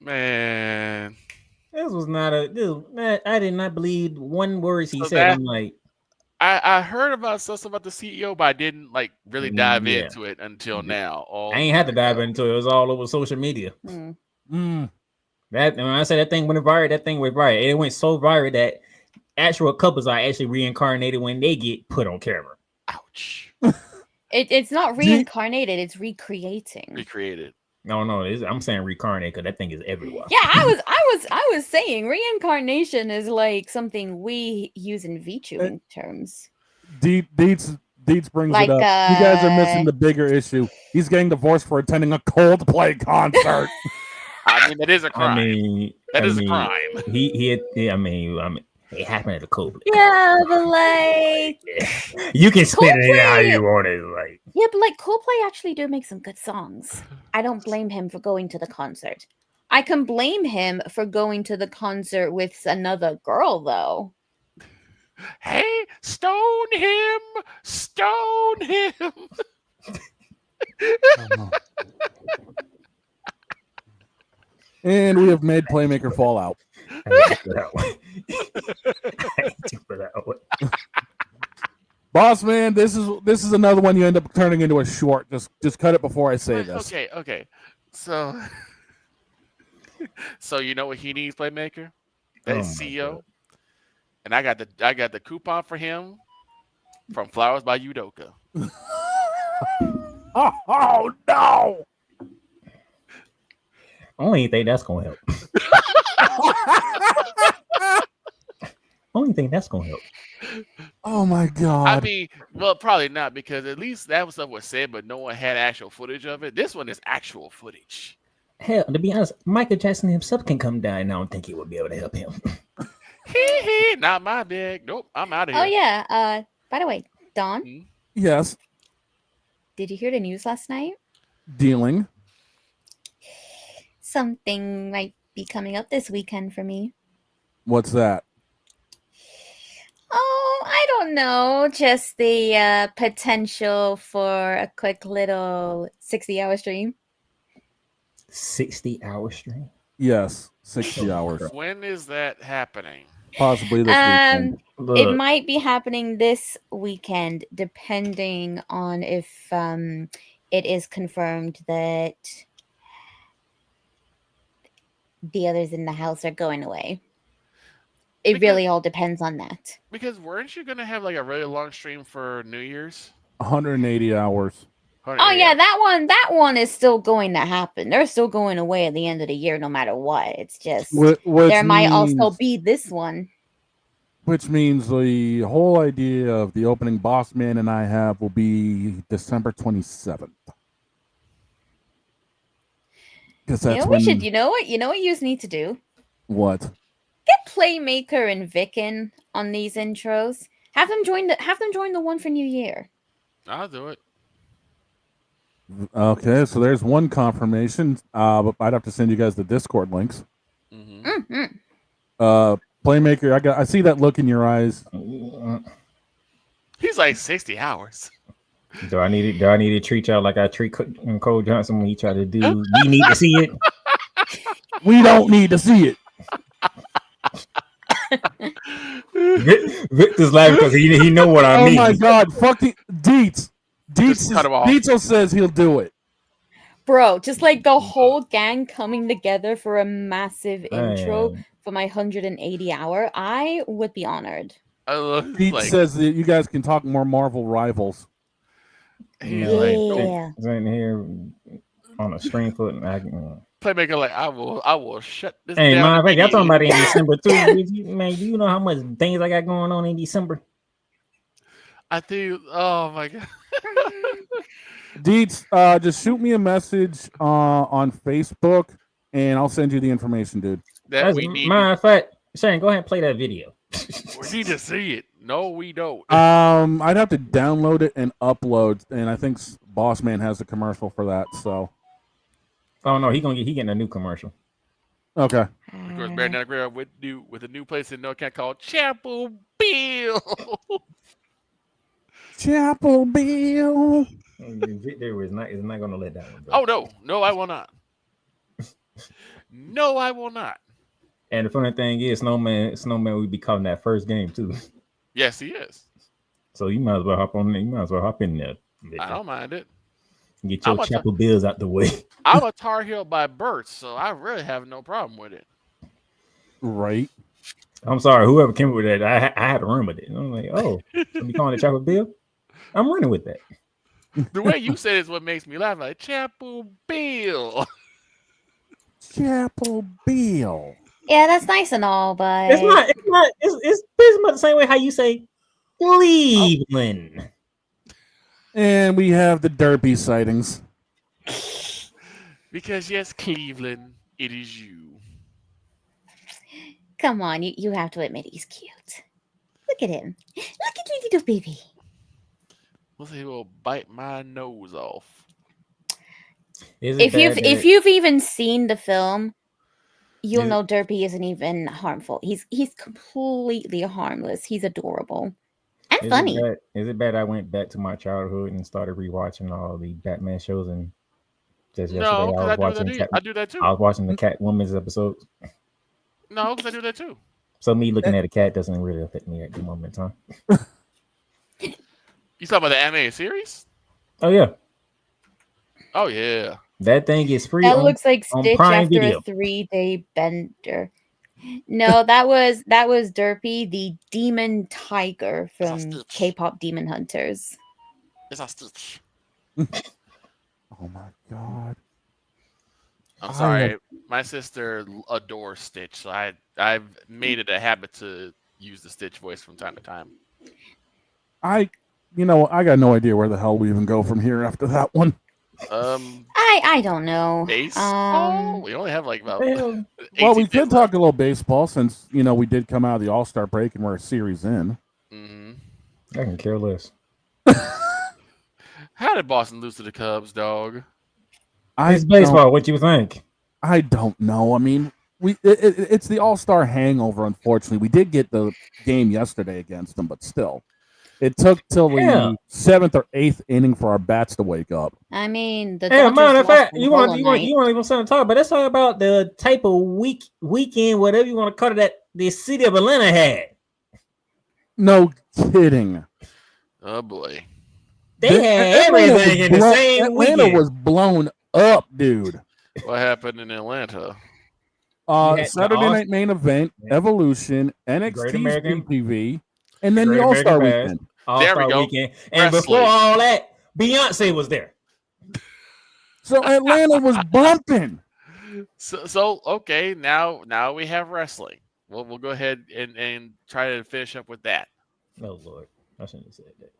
Man. This was not man, I did not believe one word he said. I'm like, I heard about stuff about the CEO, but I didn't like really dive into it until now. I ain't had to dive into it. It was all over social media. That when I say that thing went viral, that thing went viral. It went so viral that actual couples are actually reincarnated when they get put on camera. Ouch. It's not reincarnated, it's recreating. Recreated. No, I'm saying reincarnate because that thing is everywhere. Yeah, I was saying reincarnation is like something we use in VTubing terms. Deets brings it up. You guys are missing the bigger issue. He's getting divorced for attending a Coldplay concert. I mean, that is a crime. That is a crime. It happened at a Coldplay. Yeah, but like you can spin it how you want it. Like but like Coldplay actually do make some good songs. I don't blame him for going to the concert. I can blame him for going to the concert with another girl, though. Hey, stone him! Stone him! And we have made Playmaker fall out. I hate you for that one. Boss man, this is another one you end up turning into a short. Just cut it before I say this. Okay. So you know what he needs, Playmaker? That CEO. And I got the coupon for him from Flowers by Udoka. Oh no! Only think that's gonna help. Only think that's gonna help. Oh my god! I mean, well, probably not, because at least that stuff was said, but no one had actual footage of it. This one is actual footage. Hell, to be honest, Michael Jackson himself can come down, and I don't think he would be able to help him. Not my bag. Nope, I'm out of here. Oh yeah. By the way, Don, Yes. did you hear the news last night? Dealing. Something might be coming up this weekend for me. What's that? Oh, I don't know. Just the potential for a quick little 60-hour stream. 60-hour stream? Yes, 60 hours. When is that happening? Possibly this weekend. It might be happening this weekend, depending on if it is confirmed that the others in the house are going away. It really all depends on that. Because weren't you gonna have like a really long stream for New Year's? 180 hours. Oh yeah, that one is still going to happen. They're still going away at the end of the year, no matter what. It's just there might also be this one. Which means the whole idea of the opening Boss Man and I have will be December 27th. Because that's when. You know what you need to do? What? Get Playmaker and Vicken on these intros. Have them join the one for New Year. I'll do it. Okay, so there's one confirmation. But I'd have to send you guys the Discord links. Playmaker, I see that look in your eyes. He's like 60 hours. Do I need to treat y'all like I treat Cole Johnson when he tried to do? We need to see it. We don't need to see it. Victor's laughing because he know what I mean. Oh my god, fucking Deets. Deets says he'll do it. Bro, just like the whole gang coming together for a massive intro for my 180 hour, I would be honored. Deets says that you guys can talk more Marvel Rivals. He's in here on a stream foot and I can. Playmaker, like I will shut this Hey, down. man, y'all talking about it in December too. Man, do you know how much things I got going on in December? I think. Oh my god. Deets, just shoot me a message on Facebook, and I'll send you the information, dude. Matter of fact, Shane, go ahead and play that video. We need to see it. No, we don't. I'd have to download it and upload, and I think Boss Man has a commercial for that. So. Oh no, he getting a new commercial. Okay. Of course, Barry Nagra with a new place in NorCal called Chapel Bill. Chapel Bill. Victor is not going to let that one go. Oh no, I will not. No, I will not. And the funny thing is, Snowman will be calling that first game too. Yes, he is. So you might as well hop on there. You might as well hop in there. Victor. I don't mind it. Get your Chapel Bills out the way. I'm a Tar Heel by birth, so I really have no problem with it. Right. I'm sorry, whoever came up with that, I had to run with it. I'm like, oh, you calling it Chapel Bill? I'm running with that. The way you said it is what makes me laugh. Like Chapel Bill. Chapel Bill. Yeah, that's nice and all, but it's not. It's pretty much the same way how you say Cleveland. And we have the Derby sightings. Because yes, Cleveland, it is you. Come on, you have to admit he's cute. Look at him. Look at the little baby. Well, he will bite my nose off. If you've even seen the film, you'll know Derpy isn't even harmful. He's completely harmless. He's adorable and funny. Is it bad I went back to my childhood and started rewatching all the Batman shows and just yesterday I do that too. I was watching the Catwoman's episodes. No, because I do that too. So me looking at a cat doesn't really affect me at the moment in time. You talking about the anime series? Oh yeah. Oh yeah. That thing is free. That on, looks like on Stitch Prime after Video. a 3-day bender. No, that was Derpy, the demon tiger from K-pop Demon Hunters. It's a Stitch. Oh my god. I'm sorry. My sister adores Stitch, so I've made it a habit to use the Stitch voice from time to time. I got no idea where the hell we even go from here after that one. I don't know. Baseball? We only have like about. Well, we could talk a little baseball since we did come out of the All-Star break and we're a series in. Mm-hmm. I can care less. How did Boston lose to the Cubs, dog? It's baseball. What you think? I don't know. I mean, it's the All-Star hangover. Unfortunately, we did get the game yesterday against them, but still, it took till the 7th or 8th inning for our bats to wake up. I mean, the Hey, matter of fact, you want even something to talk about. Let's talk about the type of weekend, whatever you want to call it, that the city of Atlanta had. No kidding. Oh boy, they had everything in the same Atlanta weekend. was blown up, dude. What happened in Atlanta? Saturday night main event, Evolution, NXT TV, and then the All-Star weekend. There we go. Weekend. And before all that, Beyonce was there. So Atlanta was bumping. So okay, now we have wrestling. We'll go ahead and try to finish up with that. Oh Lord, I shouldn't have said that.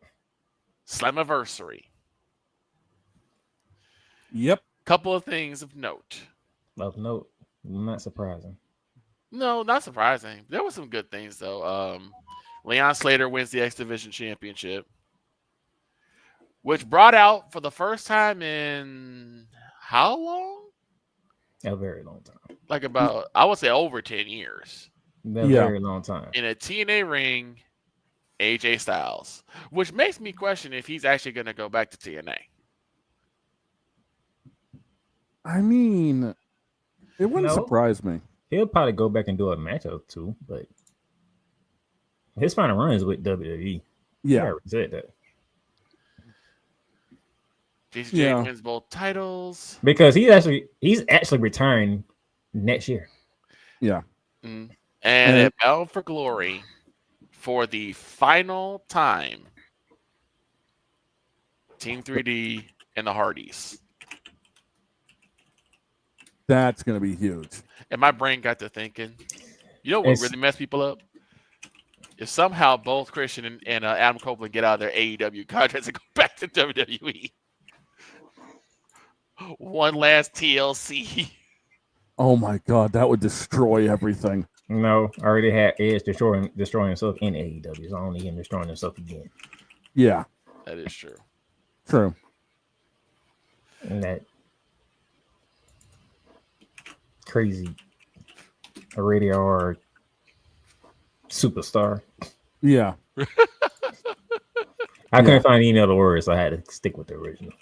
Slammiversary. Yep. Couple of things of note. Of note, not surprising. No, not surprising. There were some good things though. Leon Slater wins the X Division Championship, which brought out for the first time in how long? A very long time. Like about, I would say over 10 years. Very long time. In a TNA ring, AJ Styles, which makes me question if he's actually going to go back to TNA. I mean, it wouldn't surprise me. He'll probably go back and do a match or two, but his final run is with WWE. Yeah. I already said that. JCJ wins both titles. Because he's actually retiring next year. Yeah. Mm. And at Bound for Glory, for the final time, Team 3D and the Hardys. That's going to be huge. And my brain got to thinking, you know what really messed people up? If somehow both Christian and Adam Copeland get out of their AEW contracts and go back to WWE. One last TLC. Oh my God, that would destroy everything. No, I already had Edge destroying himself in AEW. So I don't need him destroying himself again. Yeah. That is true. True. And that crazy radio or superstar. Yeah. I couldn't find any other words, so I had to stick with the original.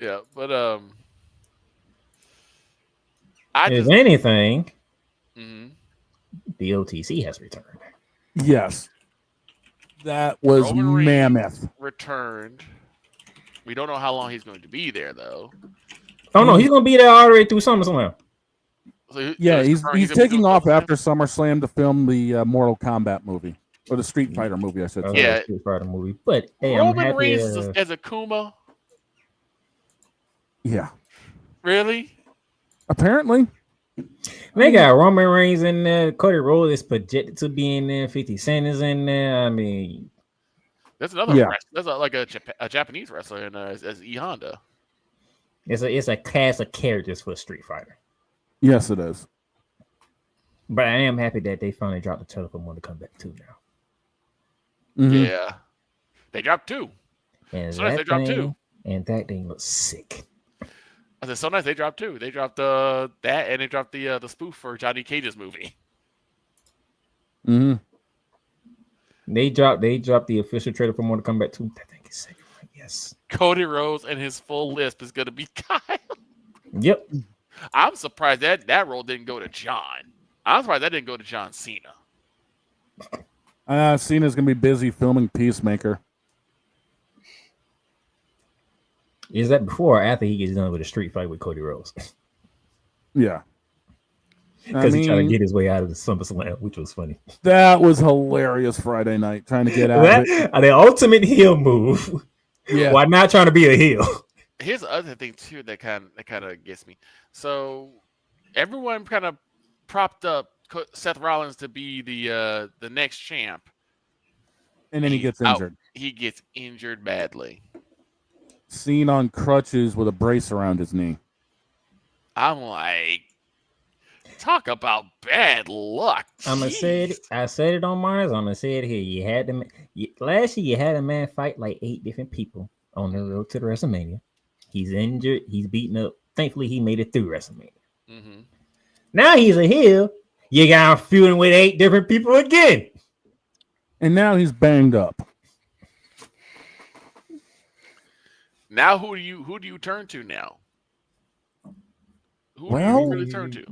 Yeah, but if anything, the OTC has returned. Yes. That was Roman mammoth. Reigns returned. We don't know how long he's going to be there, though. Oh no, he's going to be there all the way through SummerSlam. So he's taking off after SummerSlam to film the Mortal Kombat movie. Or the Street Fighter movie, I should say. Yeah. Street Fighter movie. But hey, Roman Reigns as a Kuma? Yeah. Really? Apparently. They got Roman Reigns in there. Cody Rhodes is projected to be in there. 50 Cent is in there. I mean, that's another wrestler. That's like a Japanese wrestler in as E Honda. It's a cast of characters for Street Fighter. Yes, it is. But I am happy that they finally dropped the title for Mortal Kombat 2 now. Mm-hmm. Yeah. They dropped 2. And Sometimes they dropped 2. And that thing looks sick. I said sometimes they dropped 2. They dropped that and they dropped the spoof for Johnny Cage's movie. Mm-hmm. They dropped the official trailer for Mortal Kombat 2. That thing is sick. Yes. Cody Rhodes and his full lisp is gonna be Kyle. Yep. I'm surprised that role didn't go to John. I'm surprised that didn't go to John Cena. Cena's gonna be busy filming Peacemaker. Is that before or after he gets done with a street fight with Cody Rhodes? Yeah. Because he's trying to get his way out of the SummerSlam, which was funny. That was hilarious Friday night, trying to get out of it. The ultimate heel move. Yeah. While not trying to be a heel. Here's the other thing too that kind of gets me. So everyone kind of propped up Seth Rollins to be the next champ, And then he gets injured. He gets injured badly. Seen on crutches with a brace around his knee. I'm like, talk about bad luck. I said it on Mars. I'm gonna say it here. Last year you had a man fight like 8 different people on the road to the WrestleMania. He's injured. He's beaten up. Thankfully, he made it through WrestleMania. Mm-hmm. Now he's a heel. You got him feuding with 8 different people again. And now he's banged up. Now who do you turn to now? Who do you really turn to?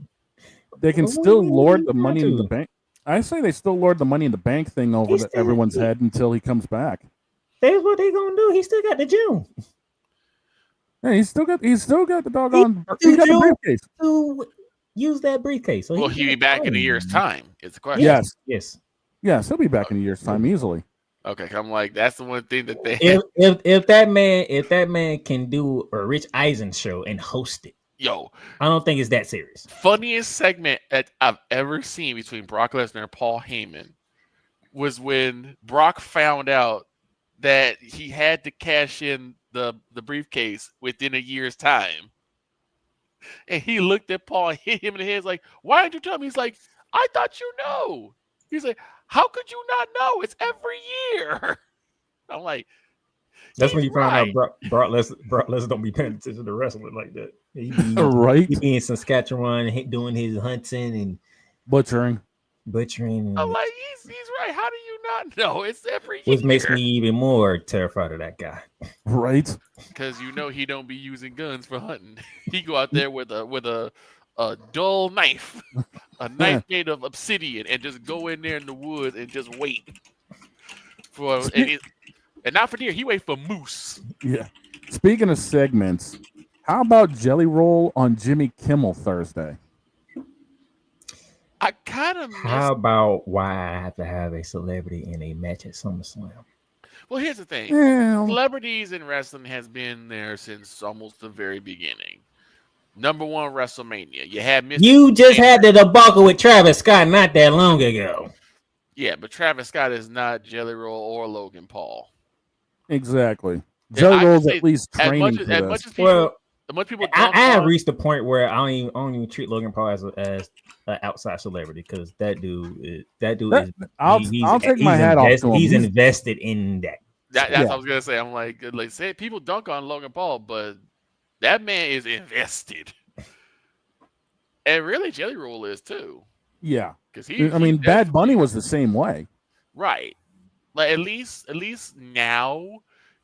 They can still lord the money in the bank. I say they still lord the money in the bank thing over everyone's head until he comes back. That's what they gonna do. He still got the June. Yeah, he's still got the doggone. He got the briefcase. To use that briefcase. So Will he be back in a year's time? Is the question. Yes. He'll be back in a year's time easily. Okay, I'm like, that's the one thing that they. If that man can do a Rich Eisen show and host it, I don't think it's that serious. Funniest segment that I've ever seen between Brock Lesnar and Paul Heyman was when Brock found out that he had to cash in the briefcase within a year's time. And he looked at Paul and hit him in the head like, why didn't you tell me? He's like, I thought you know. He's like, how could you not know? It's every year. I'm like, that's when you find out Brock Lesnar don't be paying attention to wrestling like that. He be in Saskatchewan doing his hunting and butchering. I'm like, he's right. How do you not know? It's every year. Which makes me even more terrified of that guy. Right. Because he don't be using guns for hunting. He go out there with a dull knife, a knife made of obsidian, and just go in there in the woods and just wait for and not for deer. He wait for moose. Yeah. Speaking of segments, how about Jelly Roll on Jimmy Kimmel Thursday? I kind of. How about why I have to have a celebrity in a match at SummerSlam? Well, here's the thing: celebrities in wrestling has been there since almost the very beginning. Number 1 WrestleMania. You had Mr. You just had the debacle with Travis Scott not that long ago. Yeah, but Travis Scott is not Jelly Roll or Logan Paul. Exactly. Jelly Roll's at least training for this. Much people I have reached the point where I don't even treat Logan Paul as an outside celebrity because that dude is. I'll take my hat off to him. He's invested in that. That's what I was gonna say. I'm like say people dunk on Logan Paul, but that man is invested, and really Jelly Roll is too. Yeah, because Bad Bunny was the same way. Right. Like at least now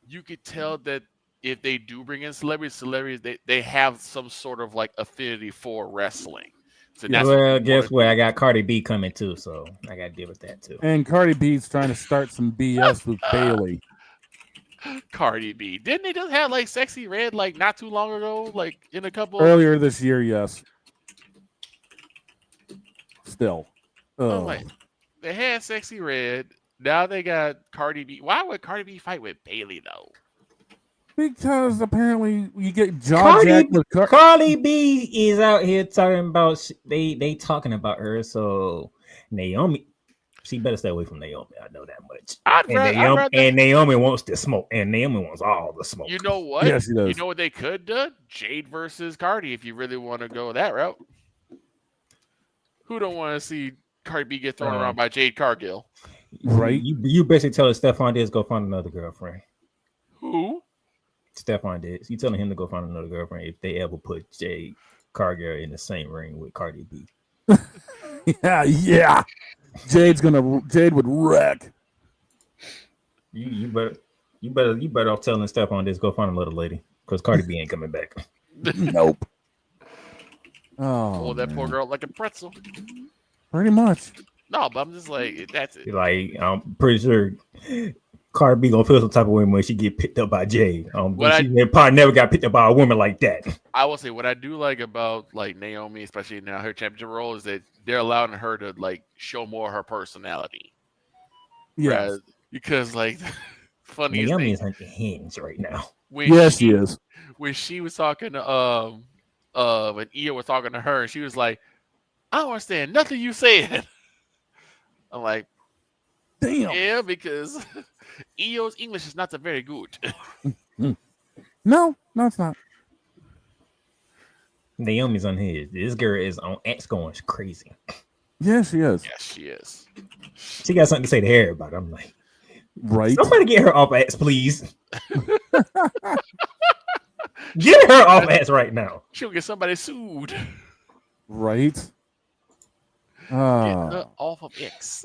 you could tell that if they do bring in celebrities, they have some sort of like affinity for wrestling. So guess what? I got Cardi B coming too, so I got to deal with that too. And Cardi B's trying to start some BS with Bailey. Cardi B, didn't they just have like Sexy Red like not too long ago, like in a couple earlier this year? Yes. Still, they had Sexy Red. Now they got Cardi B. Why would Cardi B fight with Bailey though? Because apparently you get jacked with Cardi B is out here talking about they talking about her. So Naomi, she better stay away from Naomi. I know that much. Naomi wants the smoke, and Naomi wants all the smoke. You know what? Yeah, she does. You know what they could do? Jade versus Cardi. If you really want to go that route, who don't want to see Cardi B get thrown around by Jade Cargill? Right. You basically tell Stephon Diggs go find another girlfriend. Who? Stephon Diggs. You telling him to go find another girlfriend if they ever put Jade Cargill in the same ring with Cardi B. Yeah. Jade would wreck. You better off telling Stephon Diggs go find another lady because Cardi B ain't coming back. Nope. Oh, that poor girl like a pretzel. Pretty much. No, but I'm just like that's it. Like I'm pretty sure Cardi B gonna feel some type of way when she get picked up by Jay. What She probably never got picked up by a woman like that. I will say what I do like about like Naomi, especially now her championship role, is that they're allowing her to like show more of her personality. Yes. Because like funny Naomi thing, is on your hands right now. Yes, she is. When she was talking to when Io was talking to her, and she was like, "I don't understand nothing you said." I'm like, damn. Yeah, because Io's English is not so very good. No, it's not. Naomi's on his. This girl is on X going crazy. Yes, she is. Yes, she is. She got something to say to everybody. I'm like, right. Somebody get her off X, please. Get her off X right now. She'll get somebody sued. Right. Get her off of X.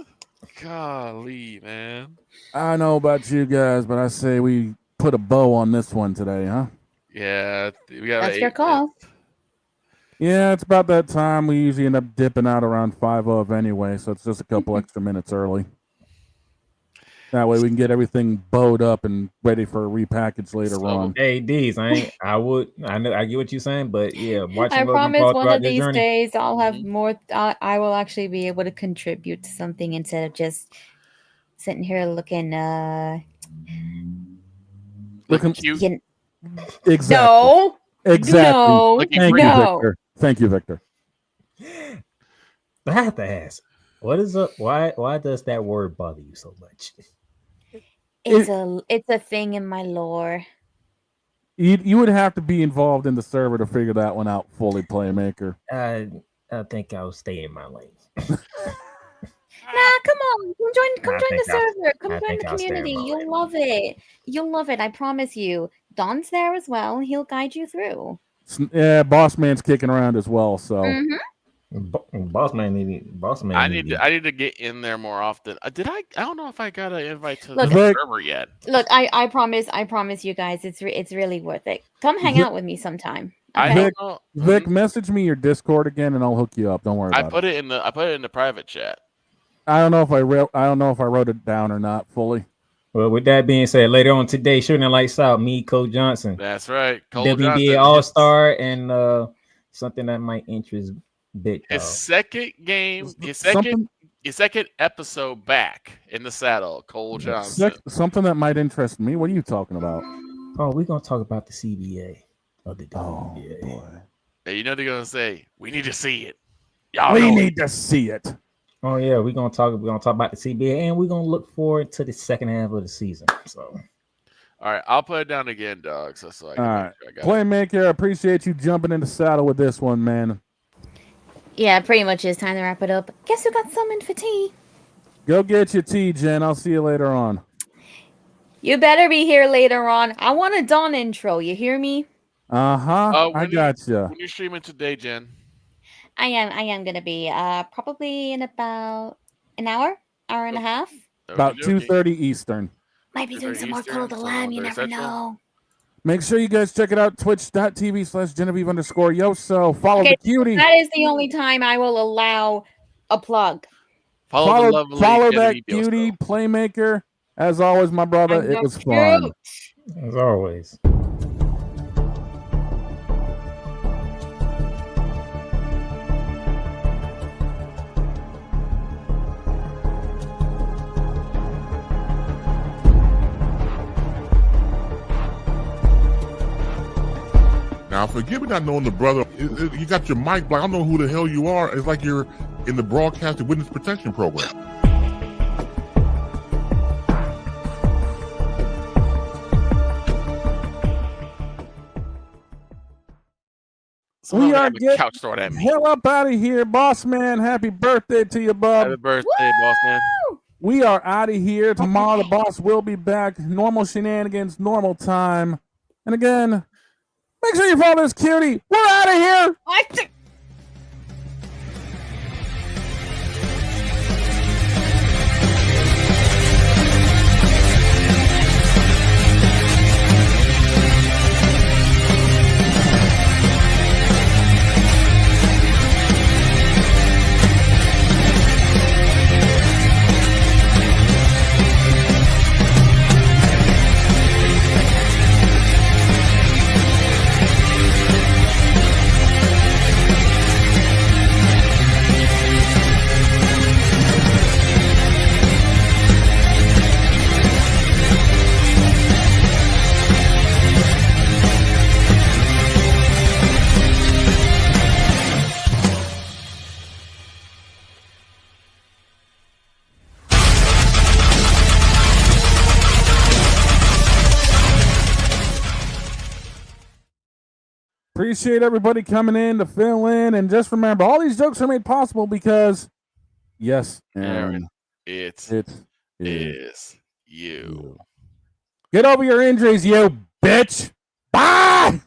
Golly, man. I know about you guys, but I say we put a bow on this one today, huh? Yeah, we got. That's your call. Yeah, it's about that time. We usually end up dipping out around 5 of anyway, so it's just a couple extra minutes early. That way we can get everything bowed up and ready for a repackage later on. Hey, D's, I get what you're saying, but yeah, watching I Logan promise Paul one throughout of this these journey. days I'll have more. I will actually be able to contribute to something instead of just sitting here looking. Looking cute. Exactly. No. Exactly. No. Thank you, Victor. Thank you, Victor. I have to ask, what is up? Why does that word bother you so much? It's a thing in my lore. You would have to be involved in the server to figure that one out fully, Playmaker. I think I'll stay in my lane. Nah, come on. Come join the server. Come join the community. You'll love it. You'll love it. I promise you. Don's there as well. He'll guide you through. Yeah, Boss Man's kicking around as well, so. Boss man. I need to get in there more often. I don't know if I got an invite to Look, the server yet. Look, I promise you guys, it's really worth it. Come hang out with me sometime. Okay? Vic, message me your Discord again, and I'll hook you up. Don't worry I about put it in the private chat. I don't know if I wrote it down or not fully. Well, with that being said, later on today, shooting the lights out, me, Cole Johnson. That's right. Cole WNBA Johnson. All-Star and something that might interest Big Dog. His second episode back in the saddle, Cole Johnson. Something that might interest me. What are you talking about? Oh, we're gonna talk about the CBA of the WNBA. Boy. Hey, you know they're gonna say we need to see it. We need to see it. Oh yeah, we're gonna talk about the CBA, and we're gonna look forward to the second half of the season. So, all right, I'll put it down again, dog. So I can all right, Playmaker, I appreciate you jumping in the saddle with this one, man. Yeah, pretty much is time to wrap it up. Guess who got summoned for tea? Go get your tea, Jen. I'll see you later on. You better be here later on. I want a Dawn intro. You hear me? I got you. When you're streaming today, Jen? I am gonna be probably in about an hour and a half. About 2:30 Eastern. Might be doing some more Call of the Lamb. You never know. Make sure you guys check it out. Twitch.tv/Genevieve_Yoso. Follow the cutie. That is the only time I will allow a plug. Follow that cutie, Playmaker. As always, my brother, it was fun. As always. Now, forgive me not knowing the brother. You got your mic black. I don't know who the hell you are. It's like you're in the broadcasting witness protection program. We are getting hell up out of here, boss man. Happy birthday to you, bub. Happy birthday, boss man. We are out of here. Tomorrow, the boss will be back. Normal shenanigans, normal time. And again, make sure you follow this cutie. We're out of here. Appreciate everybody coming in to fill in. And just remember, all these jokes are made possible because, yes, Aaron, it is you. Get over your injuries, you bitch. Bye!